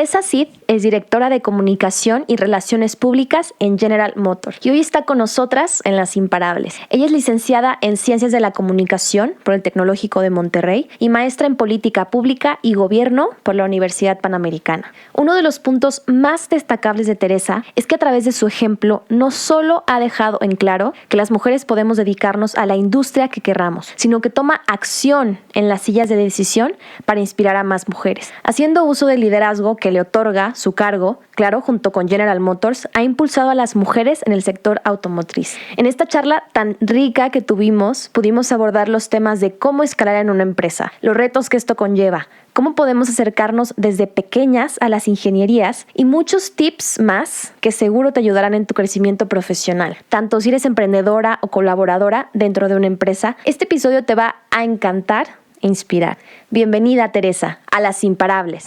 Teresa Cid es directora de Comunicación y Relaciones Públicas en General Motors y hoy está con nosotras en Las Imparables. Ella es licenciada en Ciencias de la Comunicación por el Tecnológico de Monterrey y maestra en Política Pública y Gobierno por la Universidad Panamericana. Uno de los puntos más destacables de Teresa es que a través de su ejemplo no solo ha dejado en claro que las mujeres podemos dedicarnos a la industria que querramos, sino que toma acción en las sillas de decisión para inspirar a más mujeres, haciendo uso del liderazgo que le otorga su cargo, claro, junto con General Motors, ha impulsado a las mujeres en el sector automotriz. En esta charla tan rica que tuvimos, pudimos abordar los temas de cómo escalar en una empresa, los retos que esto conlleva, cómo podemos acercarnos desde pequeñas a las ingenierías y muchos tips más que seguro te ayudarán en tu crecimiento profesional. Tanto si eres emprendedora o colaboradora dentro de una empresa, este episodio te va a encantar e inspirar. Bienvenida, Teresa, a Las Imparables.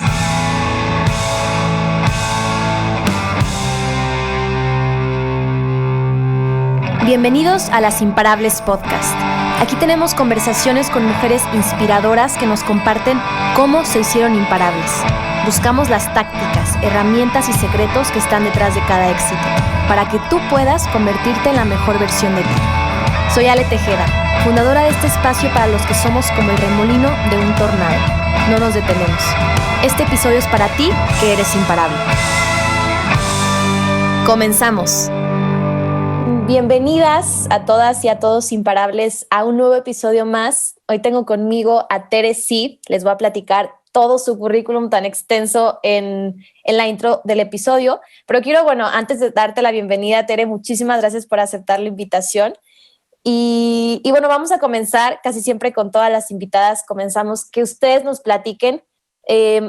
Bienvenidos a Las Imparables Podcast. Aquí tenemos conversaciones con mujeres inspiradoras que nos comparten cómo se hicieron imparables. Buscamos las tácticas, herramientas y secretos que están detrás de cada éxito, para que tú puedas convertirte en la mejor versión de ti. Soy Ale Tejeda, fundadora de este espacio para los que somos como el remolino de un tornado. No nos detenemos. Este episodio es para ti, que eres imparable. Comenzamos. Bienvenidas a todas y a todos imparables a un nuevo episodio más. Hoy tengo conmigo a Teresa Cid. Les voy a platicar todo su currículum tan extenso en la intro del episodio. Pero quiero, antes de darte la bienvenida, Tere, muchísimas gracias por aceptar la invitación. Y vamos a comenzar, casi siempre con todas las invitadas, comenzamos que ustedes nos platiquen,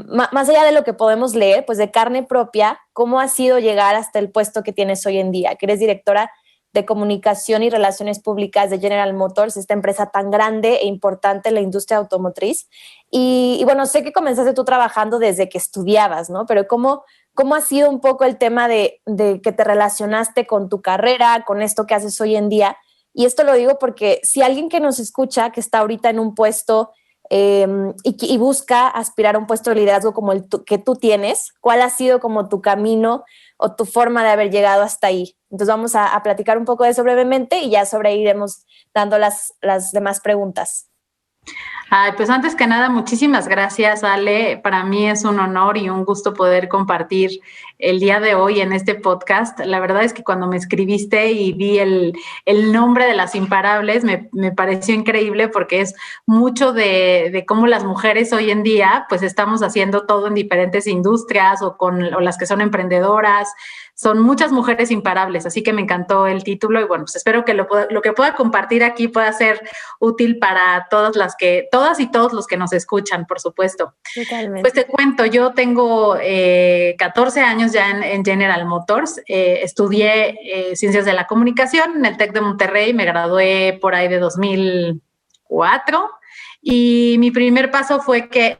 más allá de lo que podemos leer, pues de carne propia, cómo ha sido llegar hasta el puesto que tienes hoy en día, que eres directora de Comunicación y Relaciones Públicas de General Motors, esta empresa tan grande e importante en la industria automotriz. Y sé que comenzaste tú trabajando desde que estudiabas, ¿no? Pero ¿cómo ha sido un poco el tema de que te relacionaste con tu carrera, con esto que haces hoy en día? Y esto lo digo porque si alguien que nos escucha, que está ahorita en un puesto y busca aspirar a un puesto de liderazgo como el que tú tienes, ¿cuál ha sido como tu camino o tu forma de haber llegado hasta ahí? Entonces vamos a platicar un poco de eso brevemente y ya sobre ahí iremos dando las demás preguntas. Pues antes que nada, muchísimas gracias, Ale. Para mí es un honor y un gusto poder compartir el día de hoy en este podcast. La verdad es que cuando me escribiste y vi el nombre de Las Imparables, me pareció increíble porque es mucho de cómo las mujeres hoy en día pues estamos haciendo todo en diferentes industrias o las que son emprendedoras. Son muchas mujeres imparables, así que me encantó el título y pues espero que lo que pueda compartir aquí pueda ser útil para todas y todos los que nos escuchan, por supuesto. Totalmente. Pues te cuento, yo tengo 14 años ya en General Motors. Estudié Ciencias de la Comunicación en el TEC de Monterrey, me gradué por ahí de 2004. Y mi primer paso fue que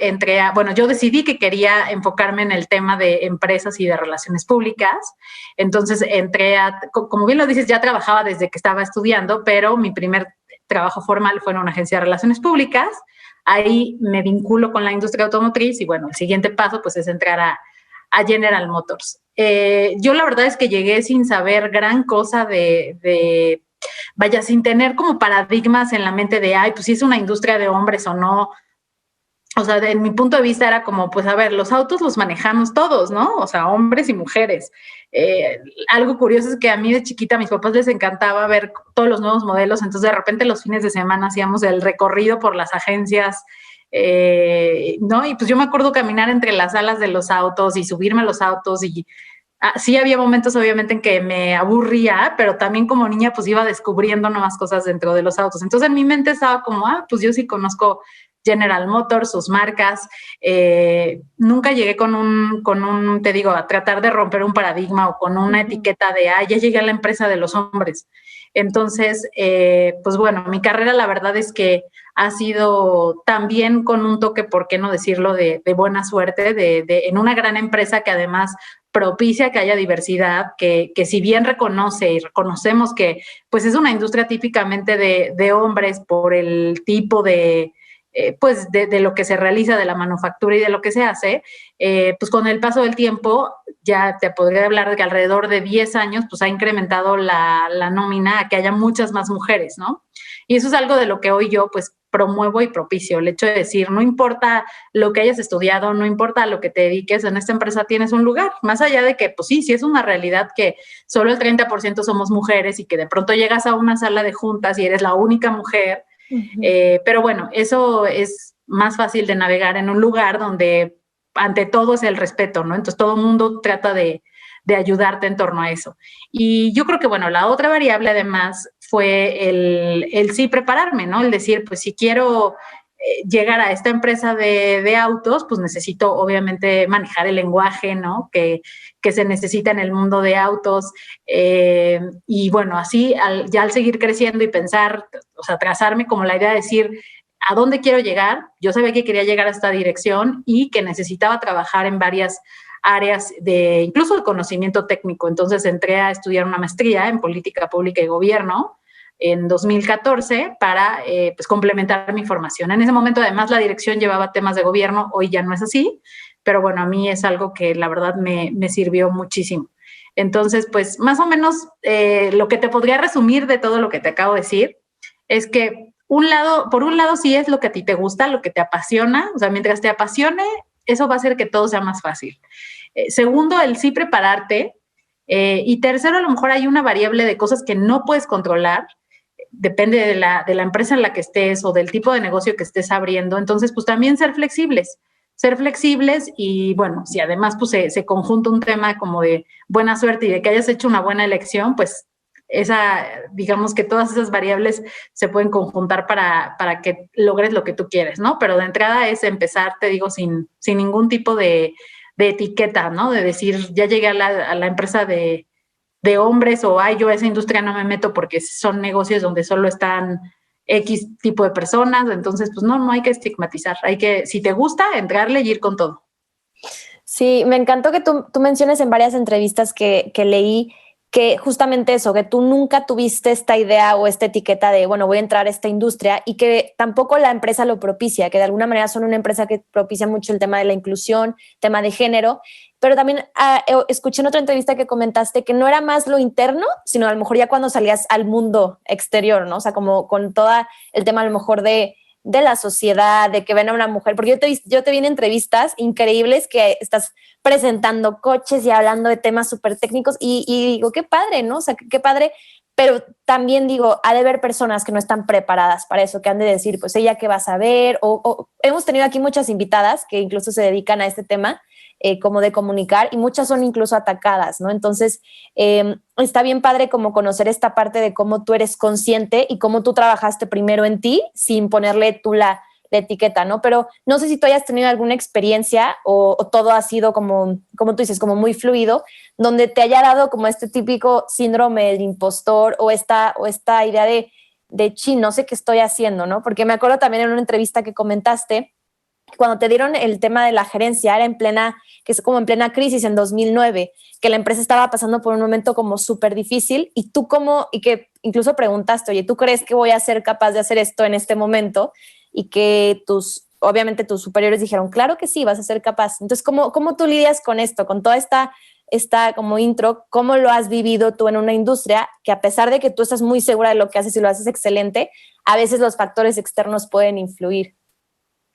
yo decidí que quería enfocarme en el tema de empresas y de relaciones públicas. Entonces como bien lo dices, ya trabajaba desde que estaba estudiando, pero mi primer trabajo formal fue en una agencia de relaciones públicas. Ahí me vinculo con la industria automotriz y el siguiente paso pues es entrar a General Motors. Yo la verdad es que llegué sin saber gran cosa sin tener como paradigmas en la mente de, pues si es una industria de hombres o no. O sea, en mi punto de vista era como, pues a ver, los autos los manejamos todos, ¿no? O sea, hombres y mujeres. Algo curioso es que a mí de chiquita a mis papás les encantaba ver todos los nuevos modelos, entonces de repente los fines de semana hacíamos el recorrido por las agencias, ¿no? Y pues yo me acuerdo caminar entre las salas de los autos y subirme a los autos y sí había momentos obviamente en que me aburría, pero también como niña pues iba descubriendo nuevas cosas dentro de los autos. Entonces en mi mente estaba como, pues yo sí conozco General Motors, sus marcas. Nunca llegué con un, te digo, a tratar de romper un paradigma o con una etiqueta de, ya llegué a la empresa de los hombres. Entonces, mi carrera la verdad es que ha sido también con un toque, ¿por qué no decirlo?, de buena suerte, en una gran empresa que además propicia que haya diversidad, que si bien reconoce y reconocemos que pues es una industria típicamente de hombres por el tipo de pues de lo que se realiza, de la manufactura y de lo que se hace, pues con el paso del tiempo ya te podría hablar de que alrededor de 10 años pues ha incrementado la nómina a que haya muchas más mujeres, ¿no? Y eso es algo de lo que hoy yo pues promuevo y propicio, el hecho de decir, no importa lo que hayas estudiado, no importa a lo que te dediques, en esta empresa tienes un lugar, más allá de que, pues sí es una realidad que solo el 30% somos mujeres y que de pronto llegas a una sala de juntas y eres la única mujer, pero bueno, eso es más fácil de navegar en un lugar donde ante todo es el respeto, ¿no? Entonces todo el mundo trata de ayudarte en torno a eso. Y yo creo que, bueno, la otra variable además fue el sí prepararme, ¿no? El decir, pues si quiero llegar a esta empresa de autos, pues necesito obviamente manejar el lenguaje, ¿no? Que se necesita en el mundo de autos. Y bueno, así ya al seguir creciendo y pensar, o sea, trazarme como la idea de decir, ¿a dónde quiero llegar? Yo sabía que quería llegar a esta dirección y que necesitaba trabajar en varias áreas incluso de conocimiento técnico. Entonces entré a estudiar una maestría en política pública y gobierno en 2014 para pues complementar mi formación. En ese momento además la dirección llevaba temas de gobierno, hoy ya no es así, pero bueno, a mí es algo que la verdad me sirvió muchísimo. Entonces, pues más o menos lo que te podría resumir de todo lo que te acabo de decir es que por un lado sí es lo que a ti te gusta, lo que te apasiona, o sea, mientras te apasione, eso va a hacer que todo sea más fácil. Segundo, el sí prepararte. Y tercero, a lo mejor hay una variable de cosas que no puedes controlar, depende de la empresa en la que estés o del tipo de negocio que estés abriendo. Entonces, pues también ser flexibles y bueno, si además pues se conjunta un tema como de buena suerte y de que hayas hecho una buena elección, pues digamos que todas esas variables se pueden conjuntar para que logres lo que tú quieres, ¿no? Pero de entrada es empezar, te digo, sin ningún tipo de etiqueta, ¿no? De decir, ya llegué a la empresa de hombres o, ay, yo a esa industria no me meto porque son negocios donde solo están X tipo de personas, entonces pues no hay que estigmatizar, hay que, si te gusta, entrarle y ir con todo. Sí, me encantó que tú menciones en varias entrevistas que leí que justamente eso, que tú nunca tuviste esta idea o esta etiqueta de, bueno, voy a entrar a esta industria y que tampoco la empresa lo propicia, que de alguna manera son una empresa que propicia mucho el tema de la inclusión, tema de género, pero también escuché en otra entrevista que comentaste que no era más lo interno, sino a lo mejor ya cuando salías al mundo exterior, ¿no? O sea, como con todo el tema a lo mejor de la sociedad, de que ven a una mujer, porque yo te vi en entrevistas increíbles que estás presentando coches y hablando de temas súper técnicos y digo, qué padre, ¿no? O sea, qué padre, pero también digo, ha de haber personas que no están preparadas para eso, que han de decir, pues ella qué va a saber, o hemos tenido aquí muchas invitadas que incluso se dedican a este tema, como de comunicar, y muchas son incluso atacadas, ¿no? Entonces, está bien padre como conocer esta parte de cómo tú eres consciente y cómo tú trabajaste primero en ti sin ponerle tú la etiqueta, ¿no? Pero no sé si tú hayas tenido alguna experiencia o todo ha sido como tú dices, como muy fluido, donde te haya dado como este típico síndrome del impostor o esta idea de no sé qué estoy haciendo, ¿no? Porque me acuerdo también en una entrevista que comentaste, cuando te dieron el tema de la gerencia, era que es como en plena crisis en 2009, que la empresa estaba pasando por un momento como súper difícil y y que incluso preguntaste, oye, ¿tú crees que voy a ser capaz de hacer esto en este momento? Y que obviamente tus superiores dijeron, claro que sí, vas a ser capaz. Entonces, ¿cómo tú lidias con esto, con toda esta como intro? ¿Cómo lo has vivido tú en una industria que a pesar de que tú estás muy segura de lo que haces y lo haces excelente, a veces los factores externos pueden influir?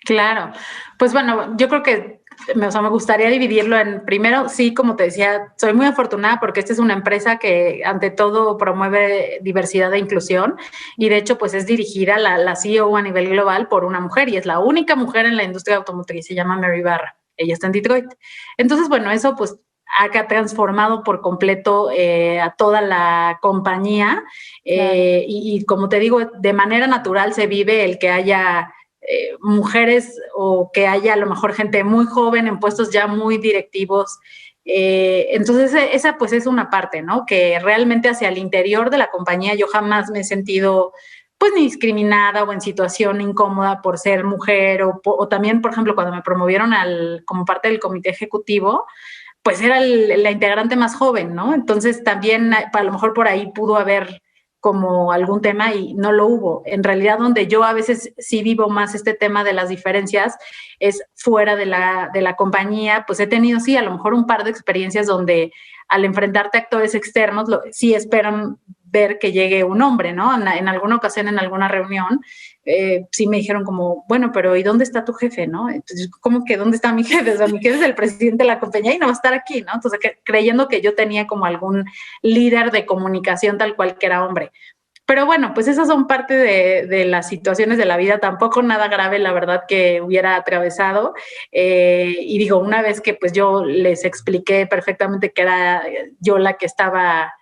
Claro, pues bueno, yo creo que me gustaría dividirlo en, primero, sí, como te decía, soy muy afortunada porque esta es una empresa que ante todo promueve diversidad e inclusión y de hecho pues es dirigida la CEO a nivel global por una mujer y es la única mujer en la industria automotriz, se llama Mary Barra, ella está en Detroit. Entonces, bueno, eso pues ha transformado por completo a toda la compañía y como te digo, de manera natural se vive el que haya mujeres o que haya a lo mejor gente muy joven en puestos ya muy directivos. Entonces esa pues es una parte, ¿no? Que realmente hacia el interior de la compañía yo jamás me he sentido pues ni discriminada o en situación incómoda por ser mujer o también, por ejemplo, cuando me promovieron como parte del comité ejecutivo, pues era la integrante más joven, ¿no? Entonces también a lo mejor por ahí pudo haber como algún tema y no lo hubo. En realidad, donde yo a veces sí vivo más este tema de las diferencias es fuera de la compañía. Pues he tenido, sí, a lo mejor un par de experiencias donde al enfrentarte a actores externos, sí esperan ver que llegue un hombre, ¿no? En alguna ocasión, en alguna reunión, sí me dijeron como, bueno, pero ¿y dónde está tu jefe, no? Entonces, ¿cómo que dónde está mi jefe? O sea, mi jefe es el presidente de la compañía y no va a estar aquí, ¿no? Entonces, creyendo que yo tenía como algún líder de comunicación tal cual que era hombre. Pero bueno, pues esas son parte de las situaciones de la vida, tampoco nada grave, la verdad, que hubiera atravesado. Y digo, una vez que pues yo les expliqué perfectamente que era yo la que estaba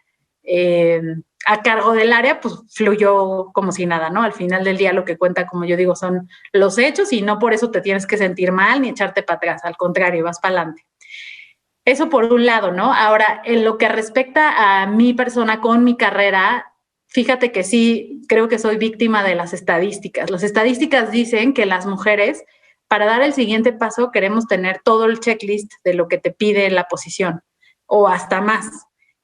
a cargo del área, pues fluyó como si nada, ¿no? Al final del día lo que cuenta, como yo digo, son los hechos y no por eso te tienes que sentir mal ni echarte para atrás, al contrario, vas para adelante. Eso por un lado, ¿no? Ahora, en lo que respecta a mi persona con mi carrera, fíjate que sí, creo que soy víctima de las estadísticas. Las estadísticas dicen que las mujeres, para dar el siguiente paso, queremos tener todo el checklist de lo que te pide la posición o hasta más.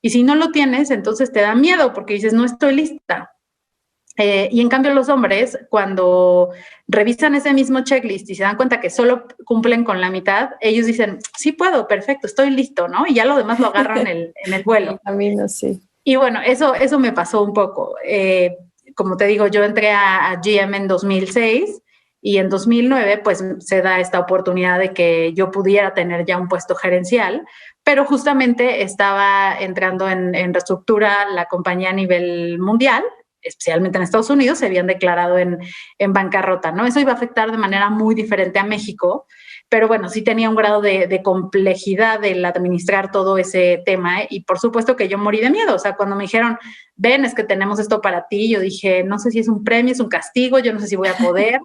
Y si no lo tienes, entonces te da miedo porque dices, no estoy lista. Y en cambio los hombres, cuando revisan ese mismo checklist y se dan cuenta que solo cumplen con la mitad, ellos dicen, sí puedo, perfecto, estoy listo, ¿no? Y ya lo demás lo agarran en el vuelo. A mí no, sí. Y bueno, eso me pasó un poco. Como te digo, yo entré a GM en 2006 y en 2009 pues se da esta oportunidad de que yo pudiera tener ya un puesto gerencial, pero justamente estaba entrando en reestructura la compañía a nivel mundial, especialmente en Estados Unidos, se habían declarado en bancarrota, ¿no? Eso iba a afectar de manera muy diferente a México, pero bueno, sí tenía un grado de complejidad el administrar todo ese tema, ¿eh? Y por supuesto que yo morí de miedo, o sea, cuando me dijeron, ven, es que tenemos esto para ti, yo dije, no sé si es un premio, es un castigo, yo no sé si voy a poder.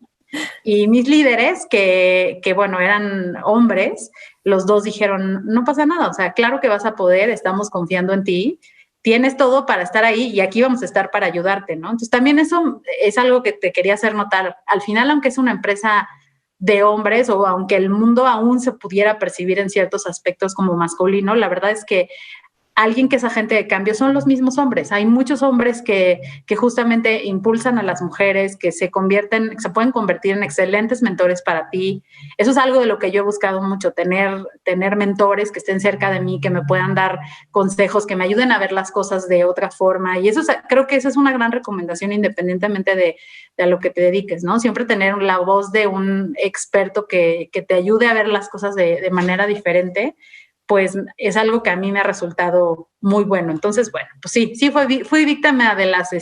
Y mis líderes, que bueno, eran hombres, los dos dijeron, no pasa nada, o sea, claro que vas a poder, estamos confiando en ti, tienes todo para estar ahí y aquí vamos a estar para ayudarte, ¿no? Entonces también eso es algo que te quería hacer notar. Al final, aunque es una empresa de hombres o aunque el mundo aún se pudiera percibir en ciertos aspectos como masculino, la verdad es que alguien que es agente de cambio son los mismos hombres. Hay muchos hombres que justamente impulsan a las mujeres, que se pueden convertir en excelentes mentores para ti. Eso es algo de lo que yo he buscado mucho, tener mentores que estén cerca de mí, que me puedan dar consejos, que me ayuden a ver las cosas de otra forma. Y eso creo que esa es una gran recomendación independientemente de a lo que te dediques, ¿no? Siempre tener la voz de un experto que te ayude a ver las cosas de manera diferente, pues es algo que a mí me ha resultado muy bueno. Entonces, bueno, pues sí fui víctima de las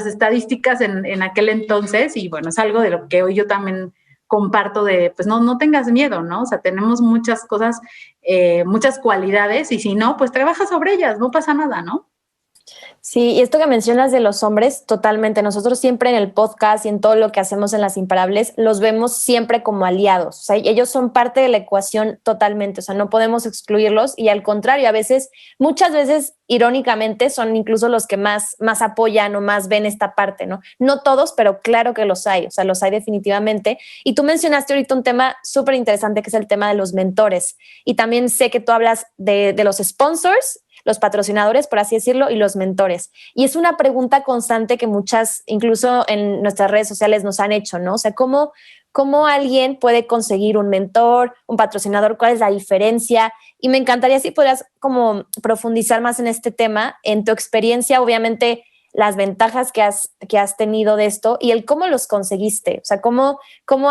estadísticas en aquel entonces y bueno, es algo de lo que hoy yo también comparto de, pues no tengas miedo, ¿no? O sea, tenemos muchas cosas, muchas cualidades y si no, pues trabaja sobre ellas, no pasa nada, ¿no? Sí, y esto que mencionas de los hombres, totalmente. Nosotros siempre en el podcast y en todo lo que hacemos en Las Imparables, los vemos siempre como aliados. O sea, ellos son parte de la ecuación totalmente. O sea, no podemos excluirlos y al contrario, a veces, muchas veces, irónicamente, son incluso los que más apoyan o más ven esta parte, ¿no? No todos, pero claro que los hay. O sea, los hay definitivamente. Y tú mencionaste ahorita un tema súper interesante que es el tema de los mentores. Y también sé que tú hablas de los sponsors, los patrocinadores, por así decirlo, y los mentores. Y es una pregunta constante que muchas, incluso en nuestras redes sociales, nos han hecho, ¿no? O sea, ¿cómo alguien puede conseguir un mentor, un patrocinador? ¿Cuál es la diferencia? Y me encantaría si podrías como profundizar más en este tema, en tu experiencia, obviamente, las ventajas que has tenido de esto y el cómo los conseguiste. O sea, cómo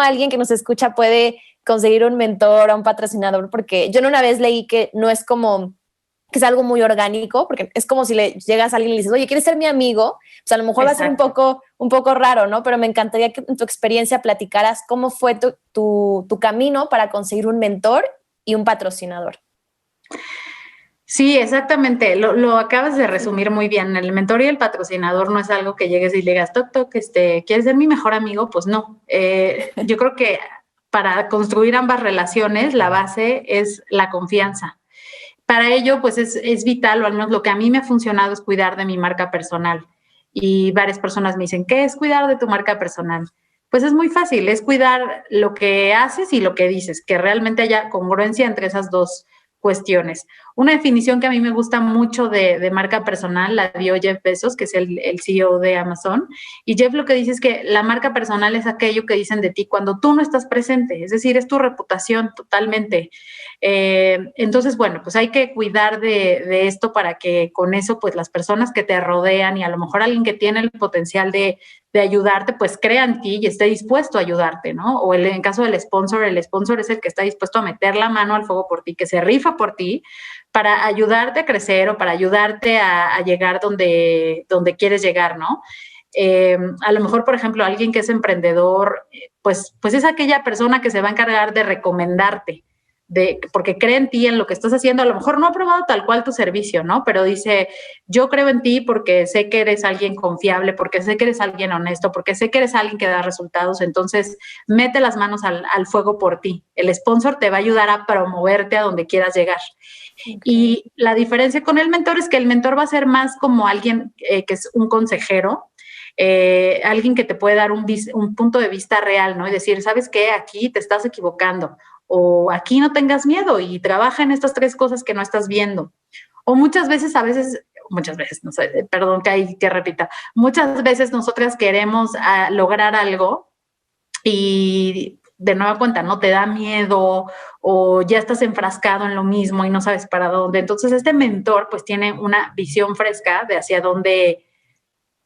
alguien que nos escucha puede conseguir un mentor o un patrocinador, porque yo una vez leí que no es como que es algo muy orgánico, porque es como si le llegas a alguien y le dices, oye, ¿quieres ser mi amigo? Pues a lo mejor Exacto. Va a ser un poco raro, ¿no? Pero me encantaría que en tu experiencia platicaras cómo fue tu camino para conseguir un mentor y un patrocinador. Sí, exactamente. Lo acabas de resumir muy bien. El mentor y el patrocinador no es algo que llegues y le digas, toc, ¿quieres ser mi mejor amigo? Pues no. Yo creo que para construir ambas relaciones, la base es la confianza. Para ello, pues es vital, o al menos lo que a mí me ha funcionado es cuidar de mi marca personal. Y varias personas me dicen, ¿qué es cuidar de tu marca personal? Pues es muy fácil, es cuidar lo que haces y lo que dices, que realmente haya congruencia entre esas dos cuestiones. Una definición que a mí me gusta mucho de marca personal la dio Jeff Bezos, que es el CEO de Amazon. Y Jeff lo que dice es que la marca personal es aquello que dicen de ti cuando tú no estás presente, es decir, es tu reputación totalmente. Entonces, bueno, pues hay que cuidar de esto para que con eso, pues las personas que te rodean y a lo mejor alguien que tiene el potencial de ayudarte, pues crea en ti y esté dispuesto a ayudarte, ¿no? O en caso del sponsor, el sponsor es el que está dispuesto a meter la mano al fuego por ti, que se rifa por ti para ayudarte a crecer o para ayudarte a llegar donde quieres llegar, ¿no? A lo mejor, por ejemplo, alguien que es emprendedor, pues es aquella persona que se va a encargar de recomendarte, porque cree en ti, en lo que estás haciendo. A lo mejor no ha probado tal cual tu servicio, ¿no? Pero dice, yo creo en ti porque sé que eres alguien confiable, porque sé que eres alguien honesto, porque sé que eres alguien que da resultados. Entonces, mete las manos al fuego por ti. El sponsor te va a ayudar a promoverte a donde quieras llegar. Okay. Y la diferencia con el mentor es que el mentor va a ser más como alguien que es un consejero, alguien que te puede dar un punto de vista real, ¿no? Y decir, ¿sabes qué? Aquí te estás equivocando. O aquí no tengas miedo y trabaja en estas 3 cosas que no estás viendo. O muchas veces, no sé, perdón que repita, muchas veces nosotras queremos lograr algo y de nueva cuenta no te da miedo o ya estás enfrascado en lo mismo y no sabes para dónde. Entonces este mentor pues tiene una visión fresca de hacia dónde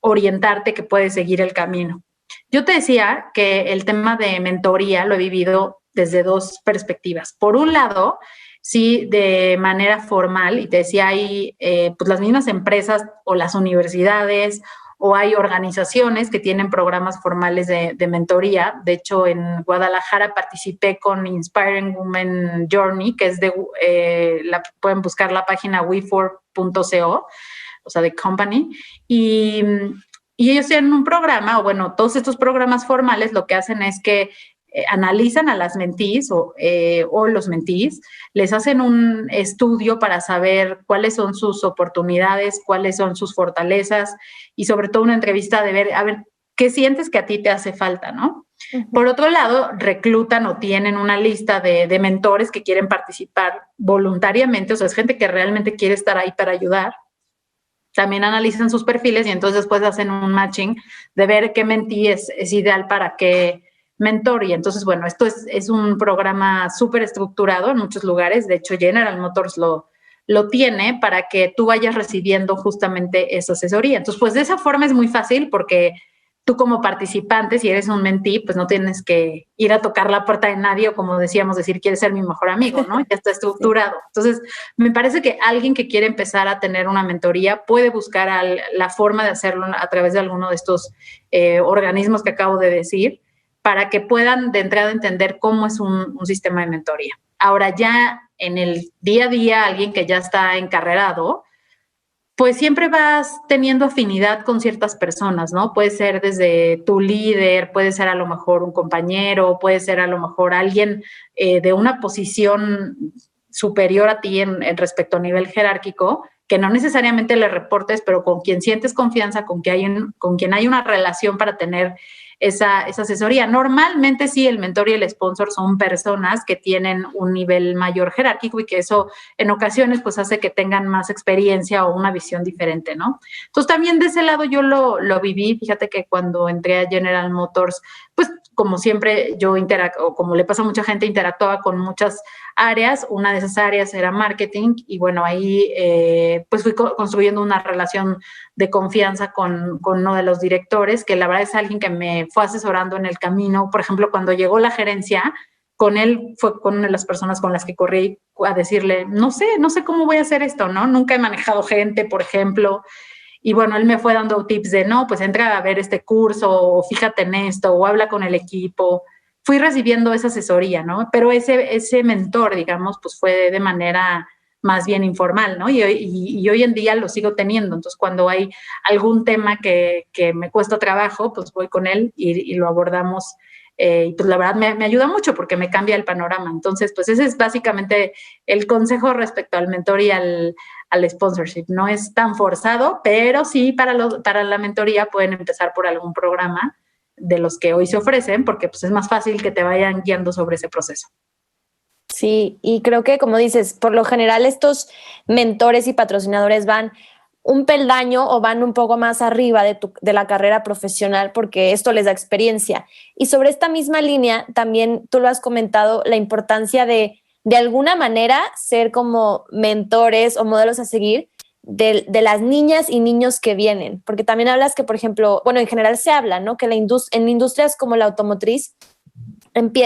orientarte, que puedes seguir el camino. Yo te decía que el tema de mentoría lo he vivido desde 2 perspectivas. Por un lado, sí, de manera formal, y te decía, hay pues las mismas empresas o las universidades o hay organizaciones que tienen programas formales de mentoría. De hecho, en Guadalajara participé con Inspiring Women Journey, que es pueden buscar la página we4.co, o sea, de company, y ellos tienen un programa, o bueno, todos estos programas formales lo que hacen es que analizan a las mentees o los mentees, les hacen un estudio para saber cuáles son sus oportunidades, cuáles son sus fortalezas y sobre todo una entrevista de ver, a ver, ¿qué sientes que a ti te hace falta, no? Uh-huh. Por otro lado, reclutan o tienen una lista de mentores que quieren participar voluntariamente, o sea, es gente que realmente quiere estar ahí para ayudar. También analizan sus perfiles y entonces después hacen un matching de ver qué mentee es ideal para qué mentor. Y entonces, bueno, esto es un programa súper estructurado en muchos lugares. De hecho, General Motors lo tiene para que tú vayas recibiendo justamente esa asesoría. Entonces, pues de esa forma es muy fácil porque tú como participante, si eres un mentee, pues no tienes que ir a tocar la puerta de nadie o como decíamos, decir, quieres ser mi mejor amigo, ¿no? Ya está estructurado. Entonces, me parece que alguien que quiere empezar a tener una mentoría puede buscar la forma de hacerlo a través de alguno de estos organismos que acabo de decir para que puedan de entrada entender cómo es un sistema de mentoría. Ahora ya en el día a día, alguien que ya está encarrerado, pues siempre vas teniendo afinidad con ciertas personas, ¿no? Puede ser desde tu líder, puede ser a lo mejor un compañero, puede ser a lo mejor alguien de una posición superior a ti en respecto a nivel jerárquico, que no necesariamente le reportes, pero con quien sientes confianza, con quien hay una relación para tener esa asesoría. Normalmente sí, el mentor y el sponsor son personas que tienen un nivel mayor jerárquico y que eso en ocasiones pues hace que tengan más experiencia o una visión diferente, ¿no? Entonces también de ese lado yo lo viví. Fíjate que cuando entré a General Motors, pues como siempre yo como le pasa a mucha gente, interactuaba con muchas áreas. Una de esas áreas era marketing y bueno, ahí pues fui construyendo una relación de confianza con uno de los directores, que la verdad es alguien que me fue asesorando en el camino. Por ejemplo, cuando llegó la gerencia, con él fue con una de las personas con las que corrí a decirle, no sé cómo voy a hacer esto, ¿no? Nunca he manejado gente, por ejemplo. Y bueno, él me fue dando tips de, no, pues entra a ver este curso, o fíjate en esto, o habla con el equipo. Fui recibiendo esa asesoría, ¿no? Pero ese mentor, digamos, pues fue de manera más bien informal, ¿no? Y hoy en día lo sigo teniendo. Entonces, cuando hay algún tema que me cuesta trabajo, pues voy con él y lo abordamos. Y pues la verdad me ayuda mucho porque me cambia el panorama. Entonces, pues ese es básicamente el consejo respecto al mentor y al sponsorship. No es tan forzado, pero sí para la mentoría pueden empezar por algún programa de los que hoy se ofrecen, porque pues es más fácil que te vayan guiando sobre ese proceso. Sí, y creo que como dices, por lo general estos mentores y patrocinadores van un peldaño o van un poco más arriba de la carrera profesional porque esto les da experiencia. Y sobre esta misma línea, también tú lo has comentado, la importancia de alguna manera ser como mentores o modelos a seguir de las niñas y niños que vienen, porque también hablas que, por ejemplo, bueno, en general se habla, ¿no? Que en industrias como la automotriz,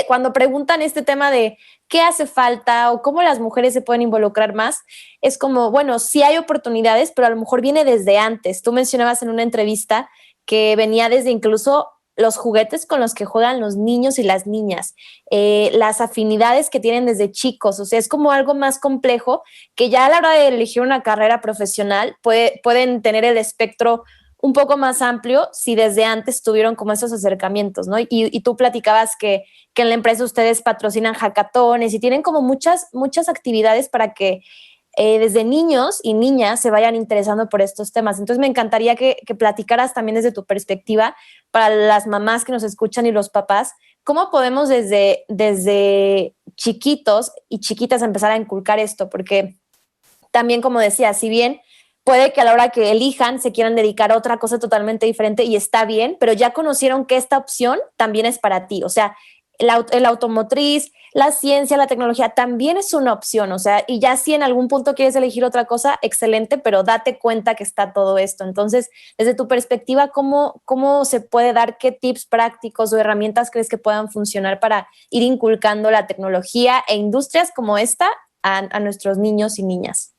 cuando preguntan este tema de qué hace falta o cómo las mujeres se pueden involucrar más, es como, bueno, sí hay oportunidades, pero a lo mejor viene desde antes. Tú mencionabas en una entrevista que venía desde incluso los juguetes con los que juegan los niños y las niñas, las afinidades que tienen desde chicos, o sea, es como algo más complejo que ya a la hora de elegir una carrera profesional pueden tener el espectro un poco más amplio si desde antes tuvieron como esos acercamientos, ¿no? Y tú platicabas que en la empresa ustedes patrocinan hackatones y tienen como muchas actividades para que desde niños y niñas se vayan interesando por estos temas. Entonces me encantaría que platicaras también desde tu perspectiva para las mamás que nos escuchan y los papás, cómo podemos desde chiquitos y chiquitas empezar a inculcar esto, porque también, como decía, si bien puede que a la hora que elijan se quieran dedicar a otra cosa totalmente diferente y está bien, pero ya conocieron que esta opción también es para ti. O sea, el automotriz, la ciencia, la tecnología también es una opción. O sea, y ya si en algún punto quieres elegir otra cosa, excelente, pero date cuenta que está todo esto. Entonces, desde tu perspectiva, ¿cómo se puede dar? ¿Qué tips prácticos o herramientas crees que puedan funcionar para ir inculcando la tecnología e industrias como esta a nuestros niños y niñas?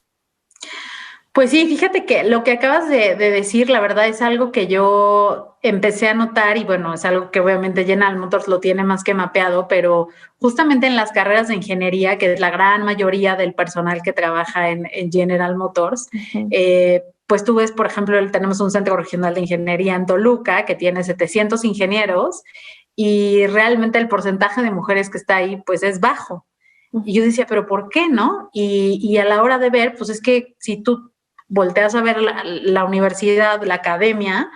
Pues sí, fíjate que lo que acabas de decir, la verdad es algo que yo empecé a notar y bueno, es algo que obviamente General Motors lo tiene más que mapeado, pero justamente en las carreras de ingeniería, que es la gran mayoría del personal que trabaja en General Motors, pues tú ves, por ejemplo, tenemos un centro regional de ingeniería en Toluca que tiene 700 ingenieros y realmente el porcentaje de mujeres que está ahí pues es bajo. Y yo decía, pero ¿por qué no? Y a la hora de ver, pues es que si tú volteas a ver la universidad, la academia,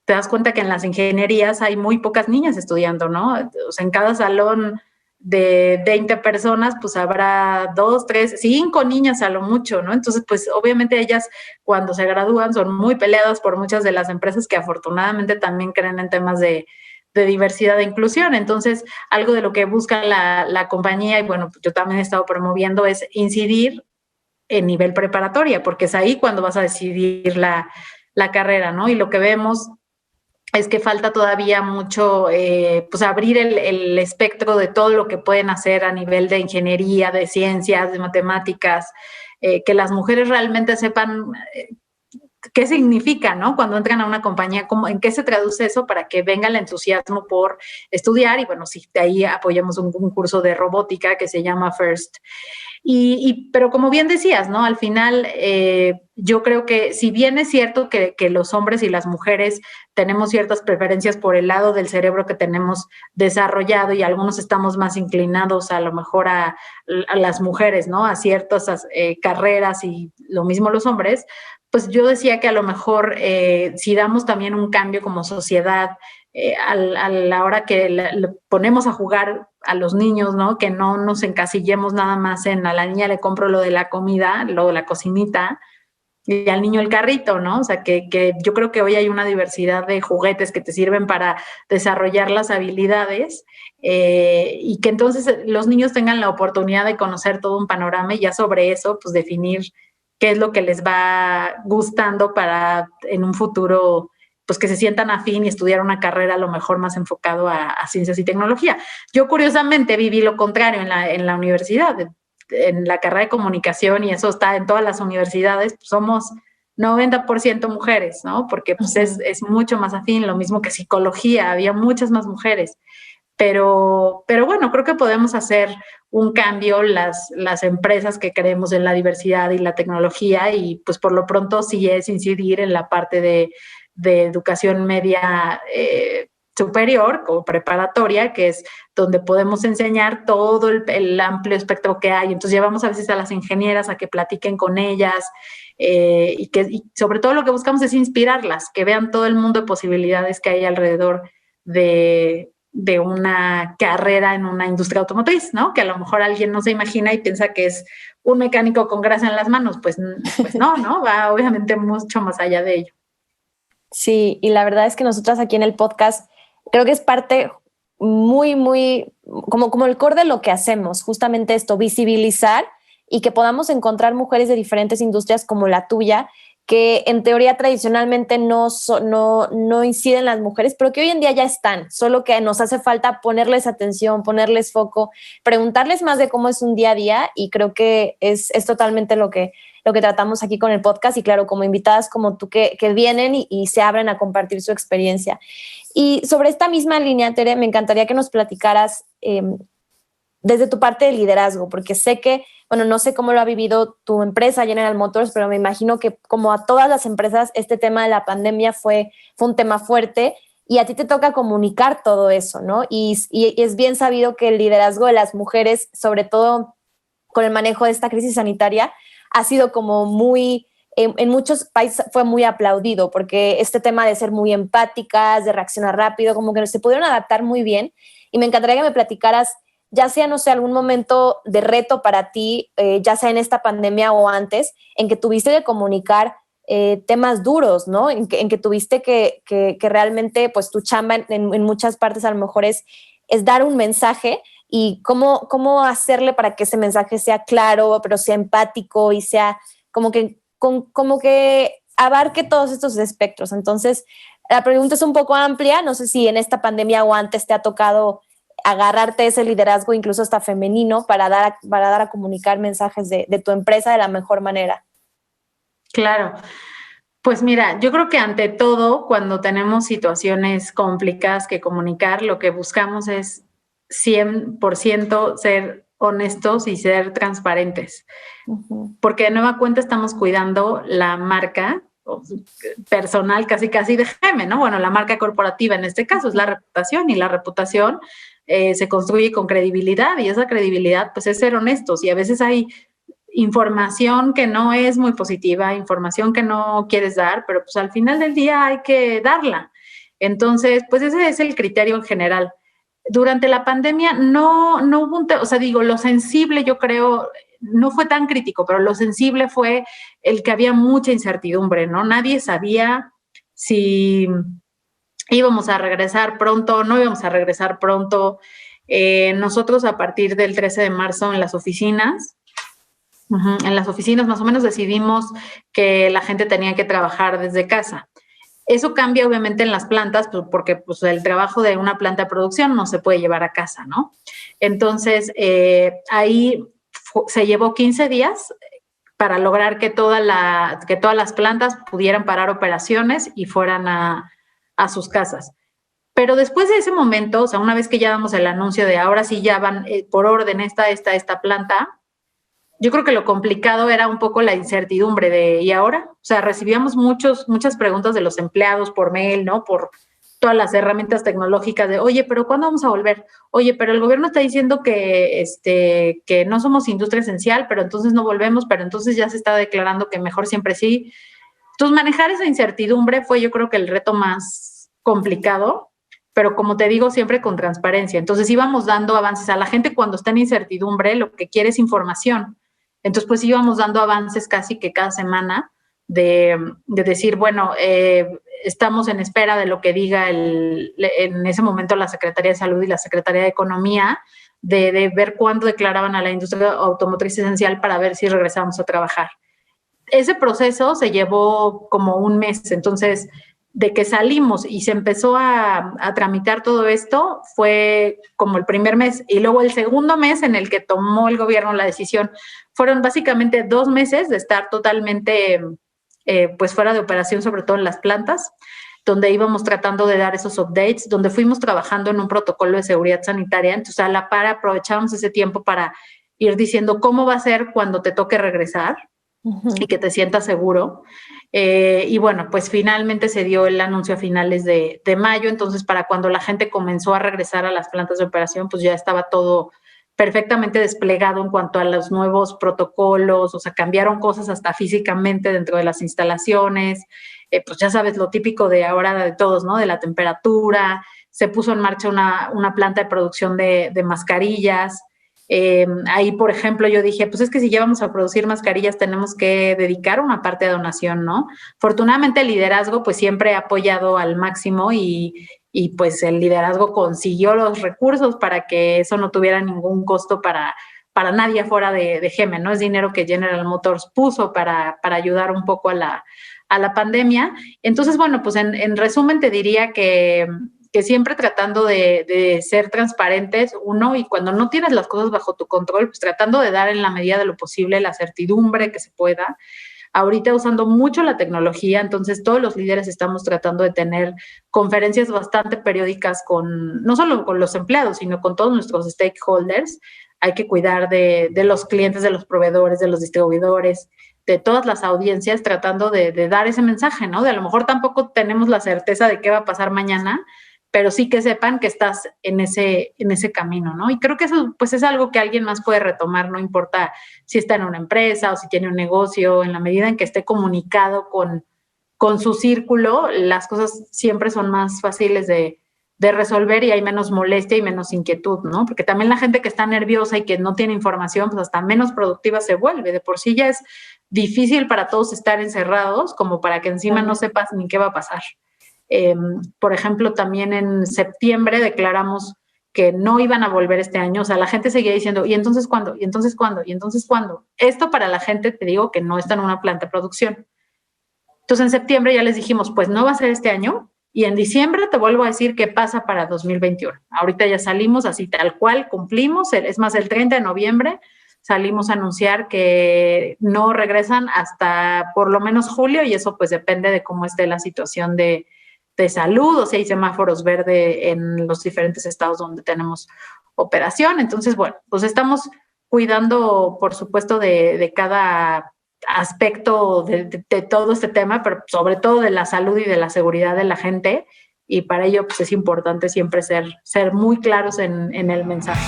te das cuenta que en las ingenierías hay muy pocas niñas estudiando, ¿no? O sea, en cada salón de 20 personas, pues habrá 2, 3, 5 niñas a lo mucho, ¿no? Entonces, pues obviamente ellas cuando se gradúan son muy peleadas por muchas de las empresas que afortunadamente también creen en temas de diversidad e inclusión. Entonces, algo de lo que busca la compañía, y bueno, yo también he estado promoviendo, es incidir en nivel preparatoria, porque es ahí cuando vas a decidir la carrera, ¿no? Y lo que vemos es que falta todavía mucho, pues abrir el espectro de todo lo que pueden hacer a nivel de ingeniería, de ciencias, de matemáticas, que las mujeres realmente sepan qué significa, ¿no? Cuando entran a una compañía, ¿en qué se traduce eso para que venga el entusiasmo por estudiar? Y bueno, sí, de ahí apoyamos un curso de robótica que se llama FIRST. Pero como bien decías, ¿no? Al final, yo creo que si bien es cierto que los hombres y las mujeres tenemos ciertas preferencias por el lado del cerebro que tenemos desarrollado y algunos estamos más inclinados a lo mejor a las mujeres, ¿no? A ciertas carreras y lo mismo los hombres, pues yo decía que a lo mejor si damos también un cambio como sociedad, a la hora que le ponemos a jugar a los niños, ¿no? Que no nos encasillemos nada más en a la niña le compro lo de la comida, lo de la cocinita, y al niño el carrito, ¿no? O sea, que yo creo que hoy hay una diversidad de juguetes que te sirven para desarrollar las habilidades y que entonces los niños tengan la oportunidad de conocer todo un panorama y ya sobre eso, pues definir qué es lo que les va gustando para en un futuro pues que se sientan afín y estudiar una carrera a lo mejor más enfocado a ciencias y tecnología. Yo curiosamente viví lo contrario en la universidad, en la carrera de comunicación y eso está en todas las universidades, pues somos 90% mujeres, ¿no? Porque pues es mucho más afín, lo mismo que psicología, había muchas más mujeres. Pero bueno, creo que podemos hacer un cambio las empresas que creemos en la diversidad y la tecnología y pues por lo pronto sí es incidir en la parte de educación media superior o preparatoria, que es donde podemos enseñar todo el amplio espectro que hay. Entonces llevamos a veces a las ingenieras a que platiquen con ellas y sobre todo lo que buscamos es inspirarlas, que vean todo el mundo de posibilidades que hay alrededor de una carrera en una industria automotriz, ¿no? Que a lo mejor alguien no se imagina y piensa que es un mecánico con grasa en las manos. Pues no, ¿no? Va obviamente mucho más allá de ello. Sí, y la verdad es que nosotras aquí en el podcast creo que es parte muy, muy, como el core de lo que hacemos, justamente esto, visibilizar y que podamos encontrar mujeres de diferentes industrias como la tuya, que en teoría tradicionalmente no inciden las mujeres, pero que hoy en día ya están, solo que nos hace falta ponerles atención, ponerles foco, preguntarles más de cómo es un día a día, y creo que es totalmente lo que tratamos aquí con el podcast, y claro, como invitadas como tú que vienen y se abren a compartir su experiencia. Y sobre esta misma línea, Tere, me encantaría que nos platicaras desde tu parte de liderazgo, porque sé que, bueno, no sé cómo lo ha vivido tu empresa General Motors, pero me imagino que como a todas las empresas, este tema de la pandemia fue un tema fuerte, y a ti te toca comunicar todo eso, ¿no? Y es bien sabido que el liderazgo de las mujeres, sobre todo con el manejo de esta crisis sanitaria, ha sido como muy, en muchos países fue muy aplaudido, porque este tema de ser muy empáticas, de reaccionar rápido, como que se pudieron adaptar muy bien. Y me encantaría que me platicaras, ya sea, no sé, algún momento de reto para ti, ya sea en esta pandemia o antes, en que tuviste que comunicar temas duros, ¿no? En que tuviste que realmente, pues tu chamba en muchas partes a lo mejor es dar un mensaje, y cómo hacerle para que ese mensaje sea claro, pero sea empático y sea como que abarque todos estos espectros. Entonces, la pregunta es un poco amplia. No sé si en esta pandemia o antes te ha tocado agarrarte ese liderazgo, incluso hasta femenino, para dar a comunicar mensajes de tu empresa de la mejor manera. Claro. Pues mira, yo creo que ante todo, cuando tenemos situaciones complicadas que comunicar, lo que buscamos es 100% ser honestos y ser transparentes. Uh-huh. Porque de nueva cuenta estamos cuidando la marca personal casi de Jaime, ¿no? Bueno, la marca corporativa en este caso es la reputación, y la reputación se construye con credibilidad, y esa credibilidad pues es ser honestos, y a veces hay información que no es muy positiva, información que no quieres dar, pero pues al final del día hay que darla. Entonces, pues ese es el criterio en general. Durante la pandemia no hubo o sea, digo, lo sensible yo creo no fue tan crítico, pero lo sensible fue el que había mucha incertidumbre, ¿no? Nadie sabía si íbamos a regresar pronto o no íbamos a regresar pronto. Nosotros a partir del 13 de marzo en las oficinas más o menos decidimos que la gente tenía que trabajar desde casa. Eso cambia obviamente en las plantas, porque pues, el trabajo de una planta de producción no se puede llevar a casa, ¿no? Entonces, ahí se llevó 15 días para lograr que todas las plantas pudieran parar operaciones y fueran a sus casas. Pero después de ese momento, o sea, una vez que ya damos el anuncio de ahora sí ya van por orden esta planta, yo creo que lo complicado era un poco la incertidumbre de ¿y ahora? O sea, recibíamos muchas preguntas de los empleados por mail, ¿no? Por todas las herramientas tecnológicas de, oye, pero ¿cuándo vamos a volver? Oye, pero el gobierno está diciendo que no somos industria esencial, pero entonces no volvemos, pero entonces ya se está declarando que mejor siempre sí. Entonces, manejar esa incertidumbre fue yo creo que el reto más complicado, pero como te digo, siempre con transparencia. Entonces íbamos dando avances a la gente cuando está en incertidumbre, lo que quiere es información. Entonces, pues íbamos dando avances casi que cada semana de decir, bueno, estamos en espera de lo que diga en ese momento la Secretaría de Salud y la Secretaría de Economía, de ver cuándo declaraban a la industria automotriz esencial para ver si regresamos a trabajar. Ese proceso se llevó como un mes, entonces de que salimos y se empezó a tramitar todo esto fue como el primer mes, y luego el segundo mes en el que tomó el gobierno la decisión. Fueron básicamente 2 meses de estar totalmente pues fuera de operación, sobre todo en las plantas, donde íbamos tratando de dar esos updates, donde fuimos trabajando en un protocolo de seguridad sanitaria. Entonces a la par aprovechábamos ese tiempo para ir diciendo cómo va a ser cuando te toque regresar, uh-huh, y que te sientas seguro. Y bueno, pues finalmente se dio el anuncio a finales de mayo, entonces para cuando la gente comenzó a regresar a las plantas de operación, pues ya estaba todo perfectamente desplegado en cuanto a los nuevos protocolos, o sea, cambiaron cosas hasta físicamente dentro de las instalaciones, pues ya sabes lo típico de ahora de todos, ¿no? De la temperatura, se puso en marcha una planta de producción de mascarillas. Ahí, por ejemplo, yo dije, pues es que si ya vamos a producir mascarillas, tenemos que dedicar una parte de donación, ¿no? Afortunadamente el liderazgo pues siempre ha apoyado al máximo y pues el liderazgo consiguió los recursos para que eso no tuviera ningún costo para nadie afuera de GEME, ¿no? Es dinero que General Motors puso para ayudar un poco a la pandemia. Entonces, bueno, pues en resumen te diría que siempre tratando de ser transparentes, uno, y cuando no tienes las cosas bajo tu control, pues tratando de dar en la medida de lo posible la certidumbre que se pueda. Ahorita usando mucho la tecnología, entonces todos los líderes estamos tratando de tener conferencias bastante periódicas no solo con los empleados, sino con todos nuestros stakeholders. Hay que cuidar de los clientes, de los proveedores, de los distribuidores, de todas las audiencias, tratando de dar ese mensaje, ¿no? De a lo mejor tampoco tenemos la certeza de qué va a pasar mañana, pero sí que sepan que estás en ese camino, ¿no? Y creo que eso pues es algo que alguien más puede retomar, no importa si está en una empresa o si tiene un negocio, en la medida en que esté comunicado con su círculo, las cosas siempre son más fáciles de resolver y hay menos molestia y menos inquietud, ¿no? Porque también la gente que está nerviosa y que no tiene información, pues hasta menos productiva se vuelve. De por sí ya es difícil para todos estar encerrados, como para que encima no sepas ni qué va a pasar. Por ejemplo, también en septiembre declaramos que no iban a volver este año, o sea, la gente seguía diciendo, ¿y entonces cuándo? ¿Y entonces cuándo? ¿Y entonces cuándo? Esto para la gente, te digo, que no está en una planta de producción. Entonces en septiembre ya les dijimos, pues no va a ser este año, y en diciembre te vuelvo a decir qué pasa para 2021. Ahorita ya salimos así tal cual, cumplimos, es más, el 30 de noviembre salimos a anunciar que no regresan hasta por lo menos julio, y eso pues depende de cómo esté la situación de salud, o si hay semáforos verde en los diferentes estados donde tenemos operación. Entonces, bueno, pues estamos cuidando, por supuesto, de cada aspecto de todo este tema, pero sobre todo de la salud y de la seguridad de la gente, y para ello pues es importante siempre ser muy claros en el mensaje.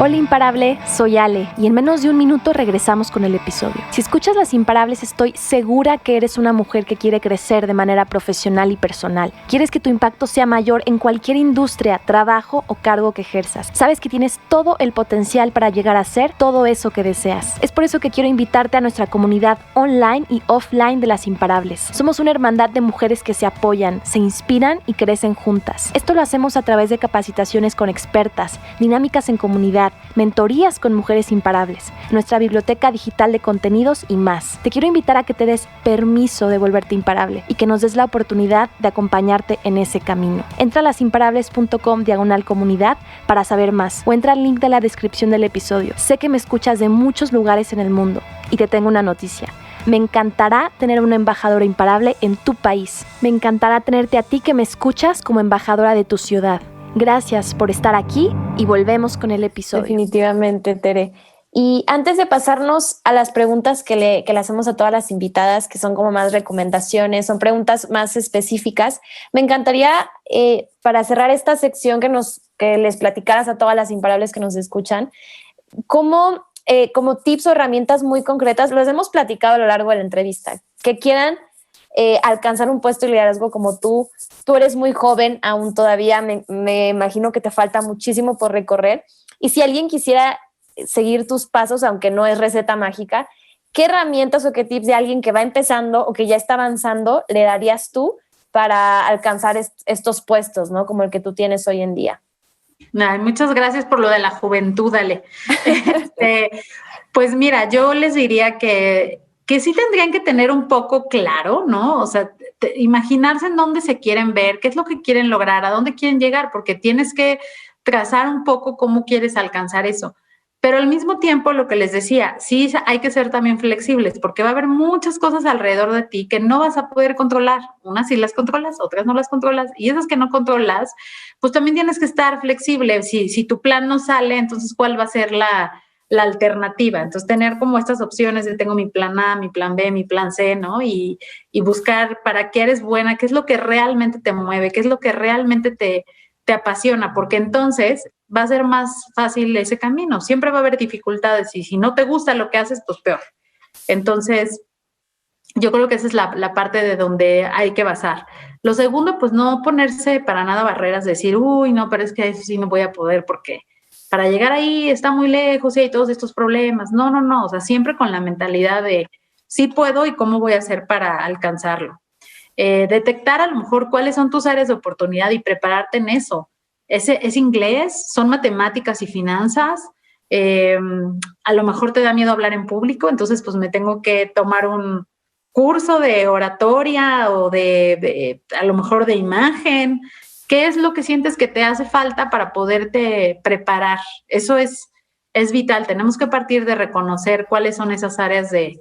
Hola Imparable, soy Ale y en menos de un minuto regresamos con el episodio. Si escuchas Las Imparables, estoy segura que eres una mujer que quiere crecer de manera profesional y personal. Quieres que tu impacto sea mayor en cualquier industria, trabajo o cargo que ejerzas. Sabes que tienes todo el potencial para llegar a ser todo eso que deseas. Es por eso que quiero invitarte a nuestra comunidad online y offline de Las Imparables. Somos una hermandad de mujeres que se apoyan, se inspiran y crecen juntas. Esto lo hacemos a través de capacitaciones con expertas, dinámicas en comunidad, mentorías con mujeres imparables, nuestra biblioteca digital de contenidos y más. Te quiero invitar a que te des permiso de volverte imparable y que nos des la oportunidad de acompañarte en ese camino. Entra a lasimparables.com/comunidad para saber más o entra al link de la descripción del episodio. Sé que me escuchas de muchos lugares en el mundo y te tengo una noticia. Me encantará tener una embajadora imparable en tu país. Me encantará tenerte a ti que me escuchas como embajadora de tu ciudad. Gracias por estar aquí y volvemos con el episodio. Definitivamente, Tere. Y antes de pasarnos a las preguntas que le hacemos a todas las invitadas, que son como más recomendaciones, son preguntas más específicas, me encantaría, para cerrar esta sección, que les platicaras a todas las imparables que nos escuchan, como tips o herramientas muy concretas, los hemos platicado a lo largo de la entrevista, que quieran alcanzar un puesto de liderazgo como tú eres muy joven aún todavía, me imagino que te falta muchísimo por recorrer, y si alguien quisiera seguir tus pasos, aunque no es receta mágica, ¿qué herramientas o qué tips de alguien que va empezando o que ya está avanzando le darías tú para alcanzar estos puestos, ¿no? Como el que tú tienes hoy en día? Muchas gracias por lo de la juventud, Ale. Pues mira, yo les diría que sí tendrían que tener un poco claro, ¿no? O sea, imaginarse en dónde se quieren ver, qué es lo que quieren lograr, a dónde quieren llegar, porque tienes que trazar un poco cómo quieres alcanzar eso. Pero al mismo tiempo, lo que les decía, sí hay que ser también flexibles, porque va a haber muchas cosas alrededor de ti que no vas a poder controlar. Unas sí las controlas, otras no las controlas, y esas que no controlas, pues también tienes que estar flexible. Si tu plan no sale, entonces ¿cuál va a ser la alternativa? Entonces tener como estas opciones de tengo mi plan A, mi plan B, mi plan C, ¿no? Y buscar para qué eres buena, qué es lo que realmente te mueve, qué es lo que realmente te apasiona, porque entonces va a ser más fácil ese camino. Siempre va a haber dificultades y si no te gusta lo que haces, pues peor. Entonces, Yo creo que esa es la parte de donde hay que basar. Lo segundo, pues no ponerse para nada barreras, decir, uy, no, pero es que eso sí no voy a poder porque para llegar ahí está muy lejos y hay todos estos problemas. No, no, no, o sea, siempre con la mentalidad de sí puedo y cómo voy a hacer para alcanzarlo. Detectar a lo mejor cuáles son tus áreas de oportunidad y prepararte en eso. ¿Es inglés? ¿Son matemáticas y finanzas? A lo mejor te da miedo hablar en público, entonces pues me tengo que tomar un curso de oratoria o de a lo mejor de imagen. ¿Qué es lo que sientes que te hace falta para poderte preparar? Eso es vital. Tenemos que partir de reconocer cuáles son esas áreas de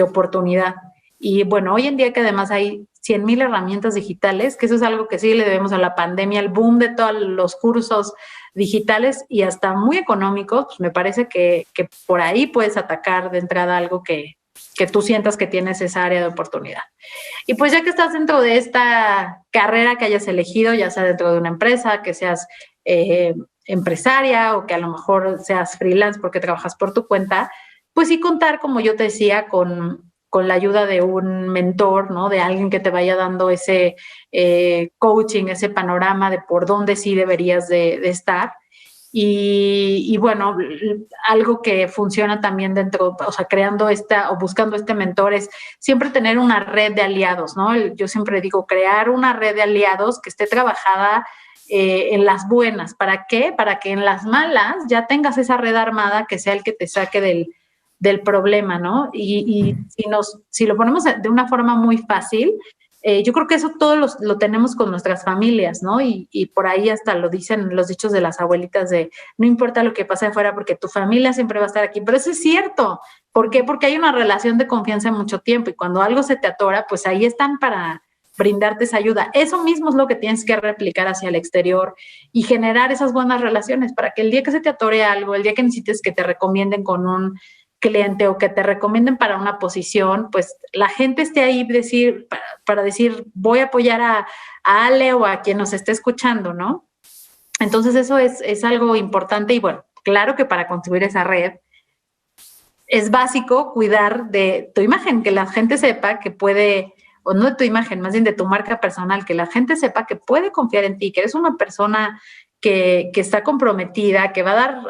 oportunidad. Y bueno, hoy en día que además hay 100,000 herramientas digitales, que eso es algo que sí le debemos a la pandemia, el boom de todos los cursos digitales y hasta muy económicos, pues me parece que por ahí puedes atacar de entrada algo que tú sientas que tienes esa área de oportunidad. Y pues ya que estás dentro de esta carrera que hayas elegido, ya sea dentro de una empresa, que seas empresaria o que a lo mejor seas freelance porque trabajas por tu cuenta, pues sí contar, como yo te decía, con la ayuda de un mentor, ¿no? De alguien que te vaya dando ese coaching, ese panorama de por dónde sí deberías de estar. Y bueno, algo que funciona también dentro, o sea, creando esta o buscando este mentor es siempre tener una red de aliados, ¿no? Yo siempre digo, crear una red de aliados que esté trabajada en las buenas. ¿Para qué? Para que en las malas ya tengas esa red armada que sea el que te saque del problema, ¿no? Y si lo ponemos de una forma muy fácil, yo creo que eso todos lo tenemos con nuestras familias, ¿no? Y por ahí hasta lo dicen los dichos de las abuelitas de no importa lo que pase afuera porque tu familia siempre va a estar aquí. Pero eso es cierto. ¿Por qué? Porque hay una relación de confianza en mucho tiempo y cuando algo se te atora, pues ahí están para brindarte esa ayuda. Eso mismo es lo que tienes que replicar hacia el exterior y generar esas buenas relaciones para que el día que se te atore algo, el día que necesites que te recomienden con un cliente o que te recomienden para una posición, pues la gente esté ahí para decir, voy a apoyar a Ale o a quien nos esté escuchando, ¿no? Entonces eso es algo importante y bueno, claro que para construir esa red es básico cuidar de tu imagen, que la gente sepa que puede, o no de tu imagen, más bien de tu marca personal, que la gente sepa que puede confiar en ti, que eres una persona que está comprometida, que va a dar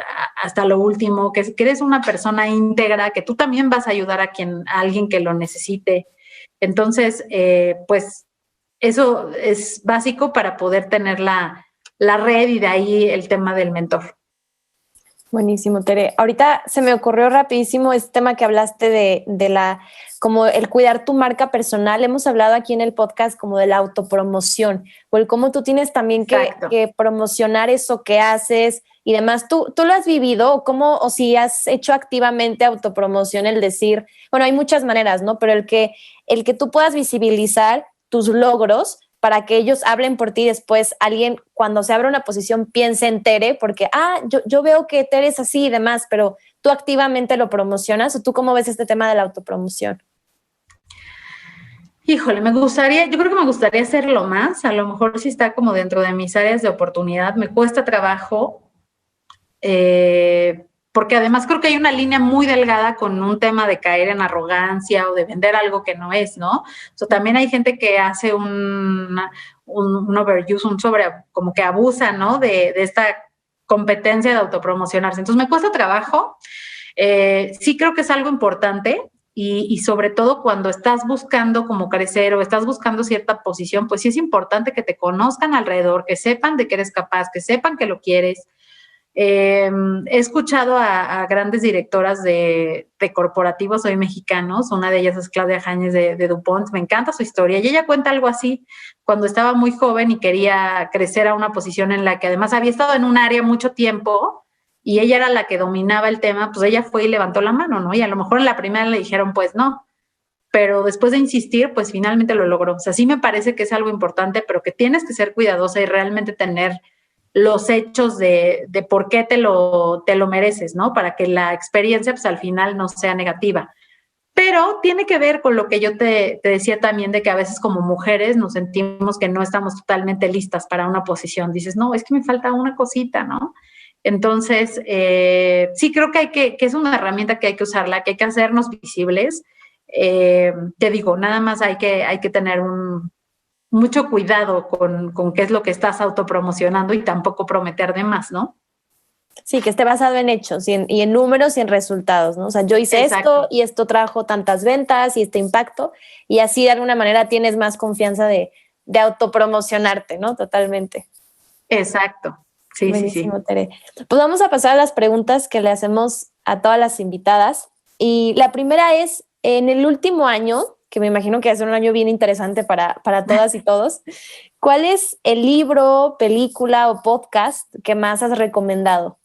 hasta lo último, que eres una persona íntegra, que tú también vas a ayudar a alguien que lo necesite. Entonces, pues eso es básico para poder tener la red y de ahí el tema del mentor. Buenísimo, Tere. Ahorita se me ocurrió rapidísimo este tema que hablaste de la, como el cuidar tu marca personal. Hemos hablado aquí en el podcast como de la autopromoción, o el cómo tú tienes también que promocionar eso que haces y demás. ¿Tú lo has vivido o si has hecho activamente autopromoción, el decir, bueno, hay muchas maneras, ¿no? Pero el que tú puedas visibilizar tus logros para que ellos hablen por ti después, alguien cuando se abra una posición piense en Tere, porque, yo veo que Tere es así y demás, pero tú activamente lo promocionas, ¿o tú cómo ves este tema de la autopromoción? Híjole, yo creo que me gustaría hacerlo más, a lo mejor sí está como dentro de mis áreas de oportunidad, me cuesta trabajo, porque además creo que hay una línea muy delgada con un tema de caer en arrogancia o de vender algo que no es, ¿no? O sea, también hay gente que hace un overuse, como que abusa, ¿no? De esta competencia de autopromocionarse. Entonces me cuesta trabajo. Sí creo que es algo importante y sobre todo cuando estás buscando como crecer o estás buscando cierta posición, pues sí es importante que te conozcan alrededor, que sepan de que eres capaz, que sepan que lo quieres. He escuchado a grandes directoras de corporativos hoy mexicanos, una de ellas es Claudia Jañez de DuPont, me encanta su historia y ella cuenta algo así, cuando estaba muy joven y quería crecer a una posición en la que además había estado en un área mucho tiempo y ella era la que dominaba el tema, pues ella fue y levantó la mano, ¿no? Y a lo mejor en la primera le dijeron, pues no, pero después de insistir, pues finalmente lo logró. O sea, sí me parece que es algo importante, pero que tienes que ser cuidadosa y realmente tener los hechos de por qué te lo mereces, ¿no? Para que la experiencia, pues al final no sea negativa. Pero tiene que ver con lo que yo te decía también de que a veces como mujeres nos sentimos que no estamos totalmente listas para una posición. Dices, no, es que me falta una cosita, ¿no? Entonces, sí creo que es una herramienta que hay que usarla, que hay que hacernos visibles Te digo, nada más hay que tener mucho cuidado con qué es lo que estás autopromocionando y tampoco prometer de más, ¿no? Sí, que esté basado en hechos y en números y en resultados, ¿no? O sea, yo hice Exacto. esto y esto trajo tantas ventas y este impacto, y así de alguna manera tienes más confianza de autopromocionarte, ¿no? Totalmente. Exacto. Sí, sí, sí. Buenísimo, Tere. Pues vamos a pasar a las preguntas que le hacemos a todas las invitadas. Y la primera es, en el último año, que me imagino que va a ser un año bien interesante para todas y todos, ¿cuál es el libro, película o podcast que más has recomendado?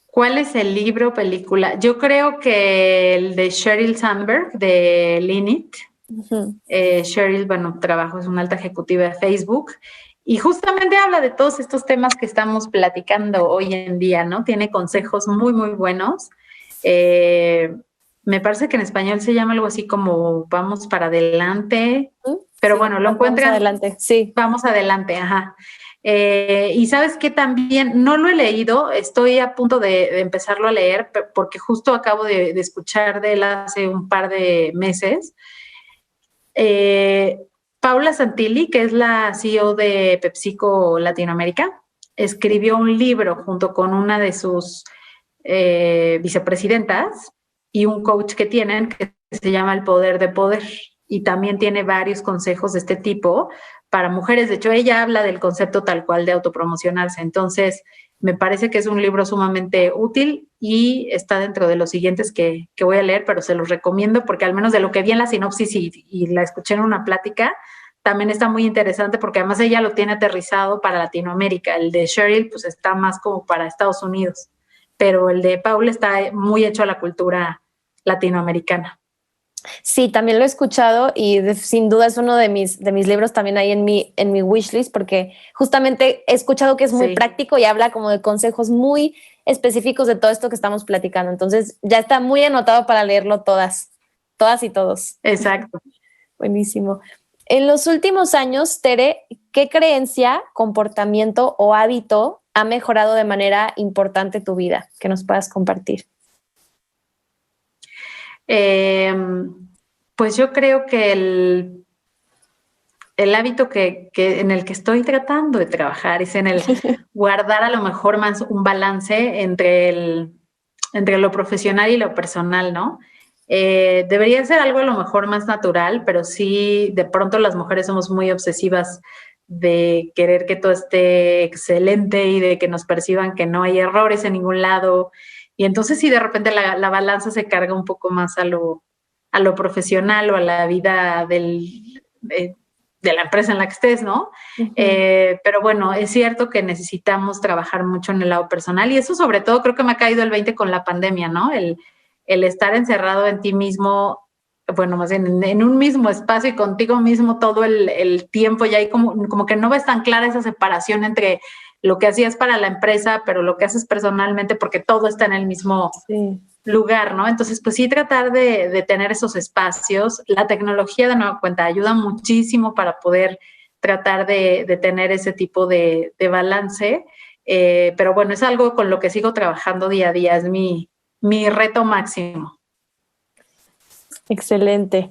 ¿Cuál es el libro, película? Yo creo que el de Sheryl Sandberg, de Lean It. Uh-huh. Sheryl, bueno, trabajo, es una alta ejecutiva de Facebook y justamente habla de todos estos temas que estamos platicando hoy en día, ¿no? Tiene consejos muy, muy buenos. Me parece que en español se llama algo así como Vamos para adelante, pero Sí, bueno, lo encuentran. Vamos adelante, sí. Vamos adelante, ajá. Y sabes que también no lo he leído, estoy a punto de empezarlo a leer porque justo acabo de escuchar de él hace un par de meses. Paula Santilli, que es la CEO de PepsiCo Latinoamérica, escribió un libro junto con una de sus vicepresidentas y un coach que tienen que se llama El Poder de Poder, y también tiene varios consejos de este tipo para mujeres. De hecho, ella habla del concepto tal cual de autopromocionarse. Entonces, me parece que es un libro sumamente útil y está dentro de los siguientes que voy a leer, pero se los recomiendo porque al menos de lo que vi en la sinopsis y la escuché en una plática, también está muy interesante porque además ella lo tiene aterrizado para Latinoamérica. El de Sheryl pues está más como para Estados Unidos, pero el de Paul está muy hecho a la cultura latinoamericana. Sí, también lo he escuchado y sin duda es uno de mis libros también ahí en mi wishlist, porque justamente he escuchado que es muy práctico y habla como de consejos muy específicos de todo esto que estamos platicando. Entonces ya está muy anotado para leerlo todas y todos. Exacto. Buenísimo. En los últimos años, Tere, ¿qué creencia, comportamiento o hábito ha mejorado de manera importante tu vida? Que nos puedas compartir. Pues yo creo que el hábito que en el que estoy tratando de trabajar es en el guardar a lo mejor más un balance entre lo profesional y lo personal, ¿no? Debería ser algo a lo mejor más natural, pero sí, de pronto las mujeres somos muy obsesivas de querer que todo esté excelente y de que nos perciban que no hay errores en ningún lado. Y entonces sí, de repente la balanza se carga un poco más a lo profesional o a la vida de la empresa en la que estés, ¿no? Uh-huh. Pero bueno, es cierto que necesitamos trabajar mucho en el lado personal y eso sobre todo creo que me ha caído el 20 con la pandemia, ¿no? El estar encerrado en ti mismo, bueno, más bien en un mismo espacio y contigo mismo todo el tiempo, y ahí como que no ves tan clara esa separación entre lo que hacías para la empresa, pero lo que haces personalmente, porque todo está en el mismo lugar, ¿no? Entonces, pues sí, tratar de tener esos espacios. La tecnología, de nueva cuenta, ayuda muchísimo para poder tratar de tener ese tipo de balance, pero bueno, es algo con lo que sigo trabajando día a día, es mi reto máximo. Excelente.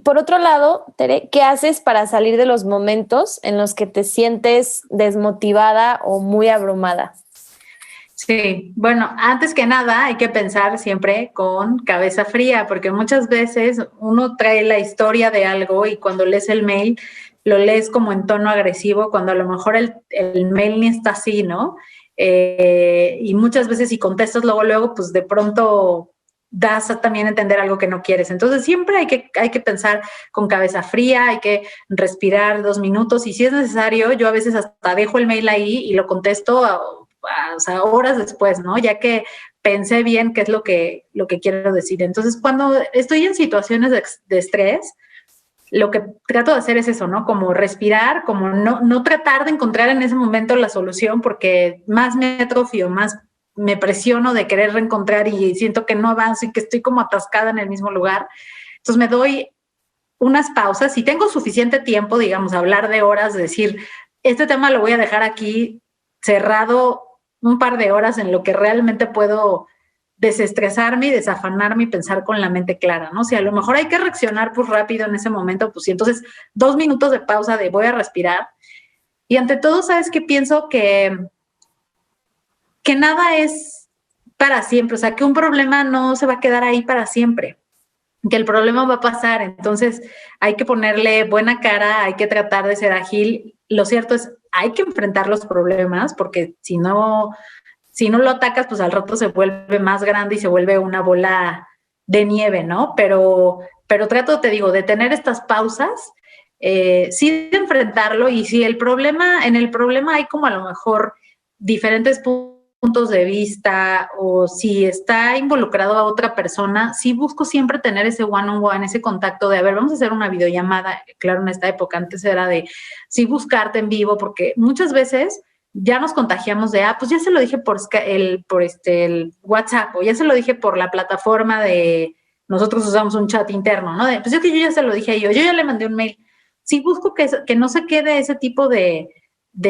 Por otro lado, Tere, ¿qué haces para salir de los momentos en los que te sientes desmotivada o muy abrumada? Sí, bueno, antes que nada hay que pensar siempre con cabeza fría, porque muchas veces uno trae la historia de algo y cuando lees el mail lo lees como en tono agresivo, cuando a lo mejor el mail ni está así, ¿no? Y muchas veces si contestas luego, pues de pronto das a también entender algo que no quieres. Entonces siempre hay que pensar con cabeza fría, hay que respirar 2 minutos y si es necesario, yo a veces hasta dejo el mail ahí y lo contesto o sea, horas después, ¿no? Ya que pensé bien qué es lo que quiero decir. Entonces, cuando estoy en situaciones de estrés, lo que trato de hacer es eso, ¿no? Como respirar, como no tratar de encontrar en ese momento la solución, porque más me atrofio, más me presiono de querer reencontrar y siento que no avanzo y que estoy como atascada en el mismo lugar. Entonces me doy unas pausas. Si tengo suficiente tiempo, digamos, hablar de horas, de decir, este tema lo voy a dejar aquí cerrado un par de horas en lo que realmente puedo desestresarme y desafanarme y pensar con la mente clara, ¿no? Si a lo mejor hay que reaccionar pues rápido en ese momento, pues sí, entonces 2 minutos de pausa de voy a respirar. Y ante todo, ¿sabes qué? Pienso que nada es para siempre, o sea, que un problema no se va a quedar ahí para siempre, que el problema va a pasar, entonces hay que ponerle buena cara, hay que tratar de ser ágil. Lo cierto es, hay que enfrentar los problemas, porque si no lo atacas, pues al rato se vuelve más grande y se vuelve una bola de nieve, ¿no? Pero trato, te digo, de tener estas pausas, sí de enfrentarlo, y si en el problema hay como a lo mejor diferentes puntos de vista, o si está involucrado a otra persona, sí busco siempre tener ese one-on-one, ese contacto de, a ver, vamos a hacer una videollamada. Claro, en esta época antes era de sí buscarte en vivo, porque muchas veces ya nos contagiamos de, pues ya se lo dije por el WhatsApp, o ya se lo dije por la plataforma de, nosotros usamos un chat interno, ¿no? Pues es que yo ya se lo dije a yo ya le mandé un mail. Sí busco que no se quede ese tipo de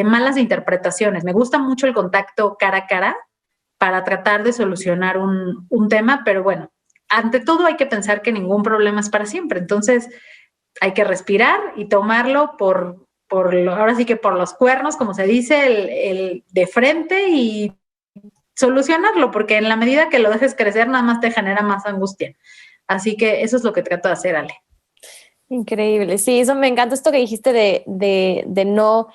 malas interpretaciones. Me gusta mucho el contacto cara a cara para tratar de solucionar un tema, pero bueno, ante todo hay que pensar que ningún problema es para siempre. Entonces hay que respirar y tomarlo ahora sí que por los cuernos, como se dice, el de frente, y solucionarlo, porque en la medida que lo dejes crecer, nada más te genera más angustia. Así que eso es lo que trato de hacer, Ale. Increíble. Sí, eso me encanta, esto que dijiste de no...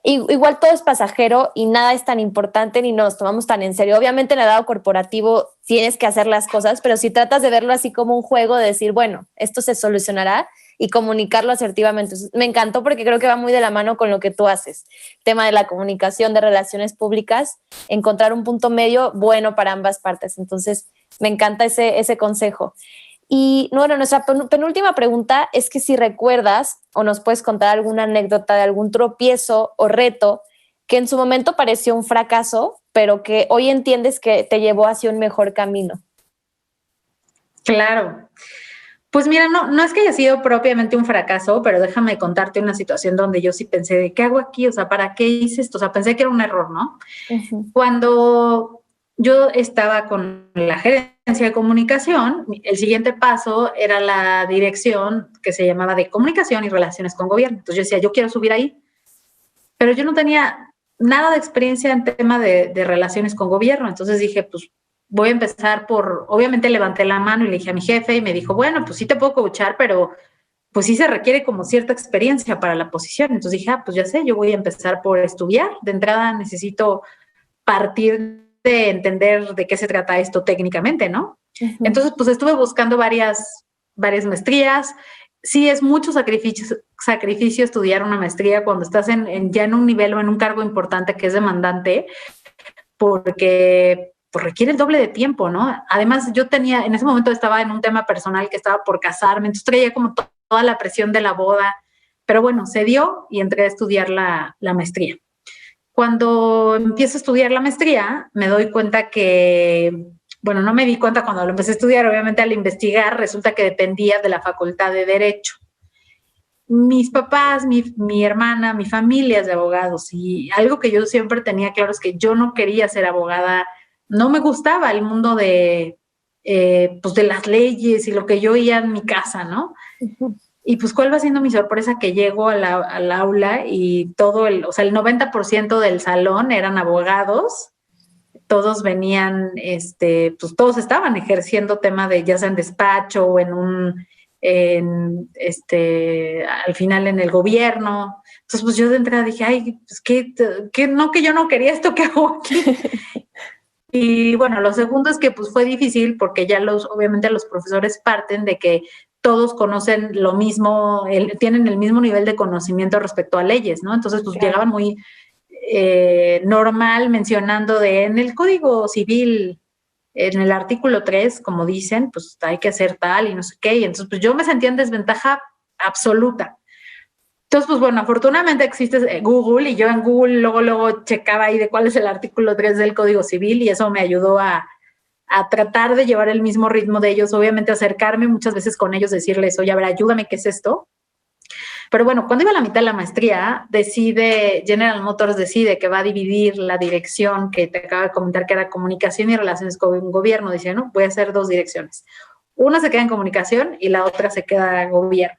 Igual todo es pasajero y nada es tan importante ni nos tomamos tan en serio. Obviamente en el lado corporativo tienes que hacer las cosas, pero si tratas de verlo así como un juego, de decir, bueno, esto se solucionará, y comunicarlo asertivamente. Entonces, me encantó porque creo que va muy de la mano con lo que tú haces. Tema de la comunicación, de relaciones públicas, encontrar un punto medio bueno para ambas partes. Entonces, me encanta ese consejo. Y bueno, nuestra penúltima pregunta es que si recuerdas o nos puedes contar alguna anécdota de algún tropiezo o reto que en su momento pareció un fracaso, pero que hoy entiendes que te llevó hacia un mejor camino. Claro. Pues mira, no es que haya sido propiamente un fracaso, pero déjame contarte una situación donde yo sí pensé de ¿qué hago aquí? O sea, ¿para qué hice esto? O sea, pensé que era un error, ¿no? Uh-huh. Cuando yo estaba con la gerencia de comunicación, el siguiente paso era la dirección que se llamaba de comunicación y relaciones con gobierno. Entonces yo decía, yo quiero subir ahí, pero yo no tenía nada de experiencia en tema de relaciones con gobierno. Entonces dije, pues voy a empezar obviamente levanté la mano y le dije a mi jefe, y me dijo, bueno, pues sí te puedo coachar, pero pues sí se requiere como cierta experiencia para la posición. Entonces dije, pues ya sé, yo voy a empezar por estudiar. De entrada necesito partir de entender de qué se trata esto técnicamente, ¿no? Uh-huh. Entonces, pues estuve buscando varias maestrías. Sí, es mucho sacrificio estudiar una maestría cuando estás ya en un nivel o en un cargo importante que es demandante, porque pues requiere el doble de tiempo, ¿no? Además, yo en ese momento estaba en un tema personal que estaba por casarme, entonces traía como toda la presión de la boda, pero bueno, se dio y entré a estudiar la maestría. Cuando empiezo a estudiar la maestría, me doy cuenta que, bueno, no me di cuenta cuando lo empecé a estudiar, obviamente al investigar, resulta que dependía de la Facultad de Derecho. Mis papás, mi hermana, mi familia es de abogados, y algo que yo siempre tenía claro es que yo no quería ser abogada. No me gustaba el mundo pues de las leyes y lo que yo oía en mi casa, ¿no? Uh-huh. Y pues, ¿cuál va siendo mi sorpresa? Que llego al aula y el 90% del salón eran abogados. Todos venían, pues todos estaban ejerciendo tema de ya sea en despacho o al final en el gobierno. Entonces, pues yo de entrada dije, ay, pues que yo no quería esto que hago aquí. Y bueno, lo segundo es que pues fue difícil porque ya obviamente los profesores parten de que todos conocen lo mismo, tienen el mismo nivel de conocimiento respecto a leyes, ¿no? Entonces pues llegaban muy normal mencionando en el Código Civil, en el artículo 3, como dicen, pues hay que hacer tal y no sé qué, y entonces pues yo me sentía en desventaja absoluta. Entonces, pues bueno, afortunadamente existe Google, y yo en Google luego checaba ahí de cuál es el artículo 3 del Código Civil, y eso me ayudó a tratar de llevar el mismo ritmo de ellos, obviamente acercarme muchas veces con ellos, decirles, oye, a ver, ayúdame, ¿qué es esto? Pero bueno, cuando iba a la mitad de la maestría, General Motors decide que va a dividir la dirección que te acabo de comentar, que era comunicación y relaciones con gobierno. Dice, no, voy a hacer 2 direcciones. Una se queda en comunicación y la otra se queda en gobierno.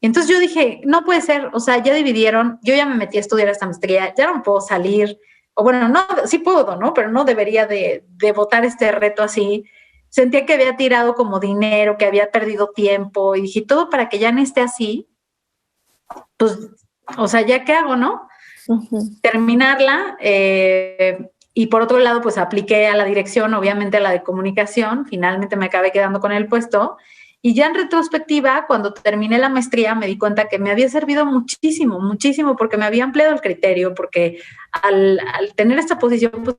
Entonces yo dije, no puede ser, o sea, ya dividieron, yo ya me metí a estudiar esta maestría, ya no puedo salir, o bueno, no, sí puedo, ¿no? Pero no debería de botar este reto así. Sentía que había tirado como dinero, que había perdido tiempo, y dije, todo para que ya no esté así, pues, o sea, ¿ya qué hago, no? Terminarla, y por otro lado, pues apliqué a la dirección, obviamente a la de comunicación, finalmente me acabé quedando con el puesto, y ya en retrospectiva, cuando terminé la maestría, me di cuenta que me había servido muchísimo, muchísimo, porque me había ampliado el criterio, porque al tener esta posición, pues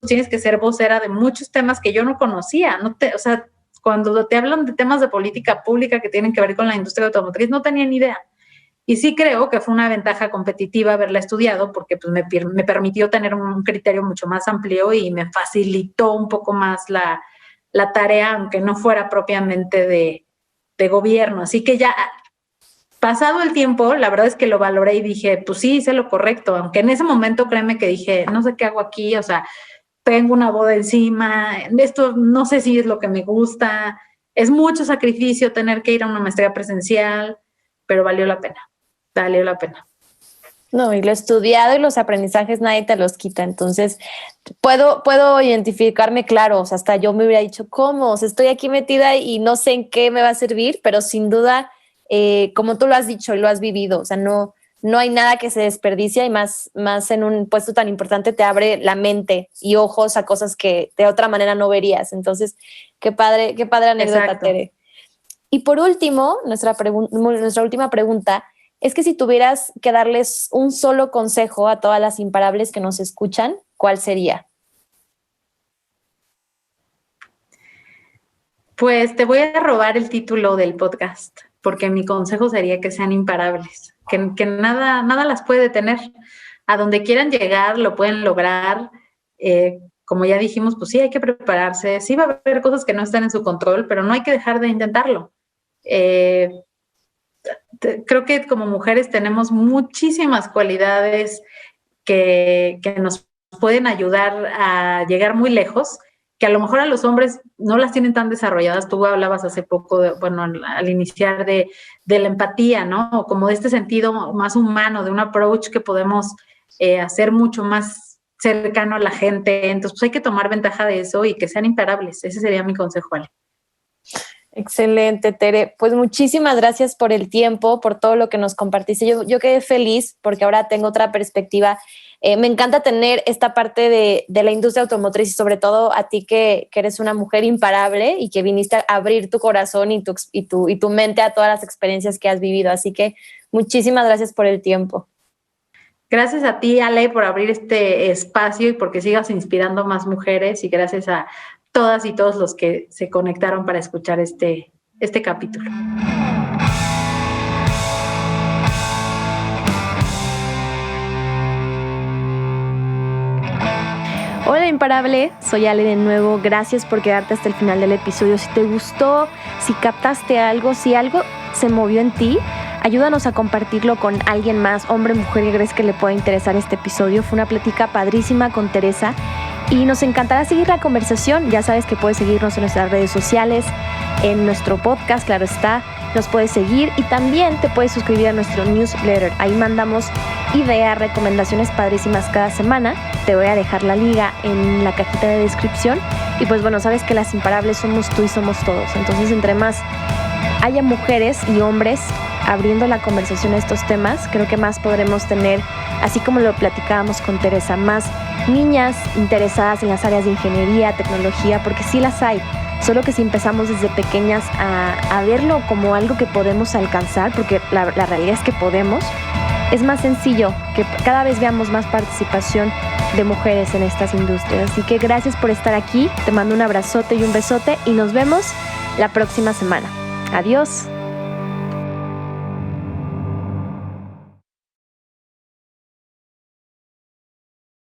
tienes que ser vocera de muchos temas que yo no conocía, o sea, cuando te hablan de temas de política pública que tienen que ver con la industria automotriz, no tenía ni idea. Y sí creo que fue una ventaja competitiva haberla estudiado porque pues, me permitió tener un criterio mucho más amplio y me facilitó un poco más la tarea, aunque no fuera propiamente de gobierno. Así que ya pasado el tiempo, la verdad es que lo valoré y dije, pues sí, hice lo correcto, aunque en ese momento créeme que dije, no sé qué hago aquí, o sea, tengo una boda encima, esto no sé si es lo que me gusta, es mucho sacrificio tener que ir a una maestría presencial, pero valió la pena. Valió la pena. No, y lo estudiado y los aprendizajes nadie te los quita. Entonces, puedo identificarme, claro, o sea, hasta yo me hubiera dicho, ¿cómo? O sea, estoy aquí metida y no sé en qué me va a servir, pero sin duda, como tú lo has dicho y lo has vivido, o sea, no hay nada que se desperdicia y más en un puesto tan importante te abre la mente y ojos a cosas que de otra manera no verías. Entonces, qué padre anécdota, Exacto. Tere. Y por último, nuestra última pregunta es que si tuvieras que darles un solo consejo a todas las imparables que nos escuchan, ¿cuál sería? Pues te voy a robar el título del podcast, porque mi consejo sería que sean imparables, que nada las puede detener. A donde quieran llegar, lo pueden lograr. Como ya dijimos, pues sí, hay que prepararse. Sí va a haber cosas que no están en su control, pero no hay que dejar de intentarlo. Creo que como mujeres tenemos muchísimas cualidades que nos pueden ayudar a llegar muy lejos, que a lo mejor a los hombres no las tienen tan desarrolladas. Tú hablabas hace poco, al iniciar de la empatía, ¿no? O como de este sentido más humano, de un approach que podemos hacer mucho más cercano a la gente. Entonces, pues hay que tomar ventaja de eso y que sean imparables. Ese sería mi consejo, Ale. Excelente, Tere. Pues muchísimas gracias por el tiempo, por todo lo que nos compartiste. Yo quedé feliz porque ahora tengo otra perspectiva. Me encanta tener esta parte de la industria automotriz y sobre todo a ti que eres una mujer imparable y que viniste a abrir tu corazón y tu mente a todas las experiencias que has vivido. Así que muchísimas gracias por el tiempo. Gracias a ti, Ale, por abrir este espacio y porque sigas inspirando más mujeres, y gracias a todas y todos los que se conectaron para escuchar este capítulo. Hola imparable, soy Ale de nuevo. Gracias por quedarte hasta el final del episodio. Si te gustó, si captaste algo, si algo se movió en ti, ayúdanos a compartirlo con alguien más, hombre, mujer, que crees que le pueda interesar este episodio. Fue una plática padrísima con Teresa y nos encantará seguir la conversación. Ya sabes que puedes seguirnos en nuestras redes sociales, en nuestro podcast, claro está, nos puedes seguir y también te puedes suscribir a nuestro newsletter. Ahí mandamos ideas, recomendaciones padrísimas cada semana. Te voy a dejar la liga en la cajita de descripción. Y pues bueno, sabes que las imparables somos tú y somos todos. Entonces, entre más haya mujeres y hombres abriendo la conversación a estos temas, creo que más podremos tener, así como lo platicábamos con Teresa, más niñas interesadas en las áreas de ingeniería, tecnología, porque sí las hay. Solo que si empezamos desde pequeñas a verlo como algo que podemos alcanzar, porque la realidad es que podemos, es más sencillo que cada vez veamos más participación de mujeres en estas industrias. Así que gracias por estar aquí, te mando un abrazote y un besote y nos vemos la próxima semana. Adiós.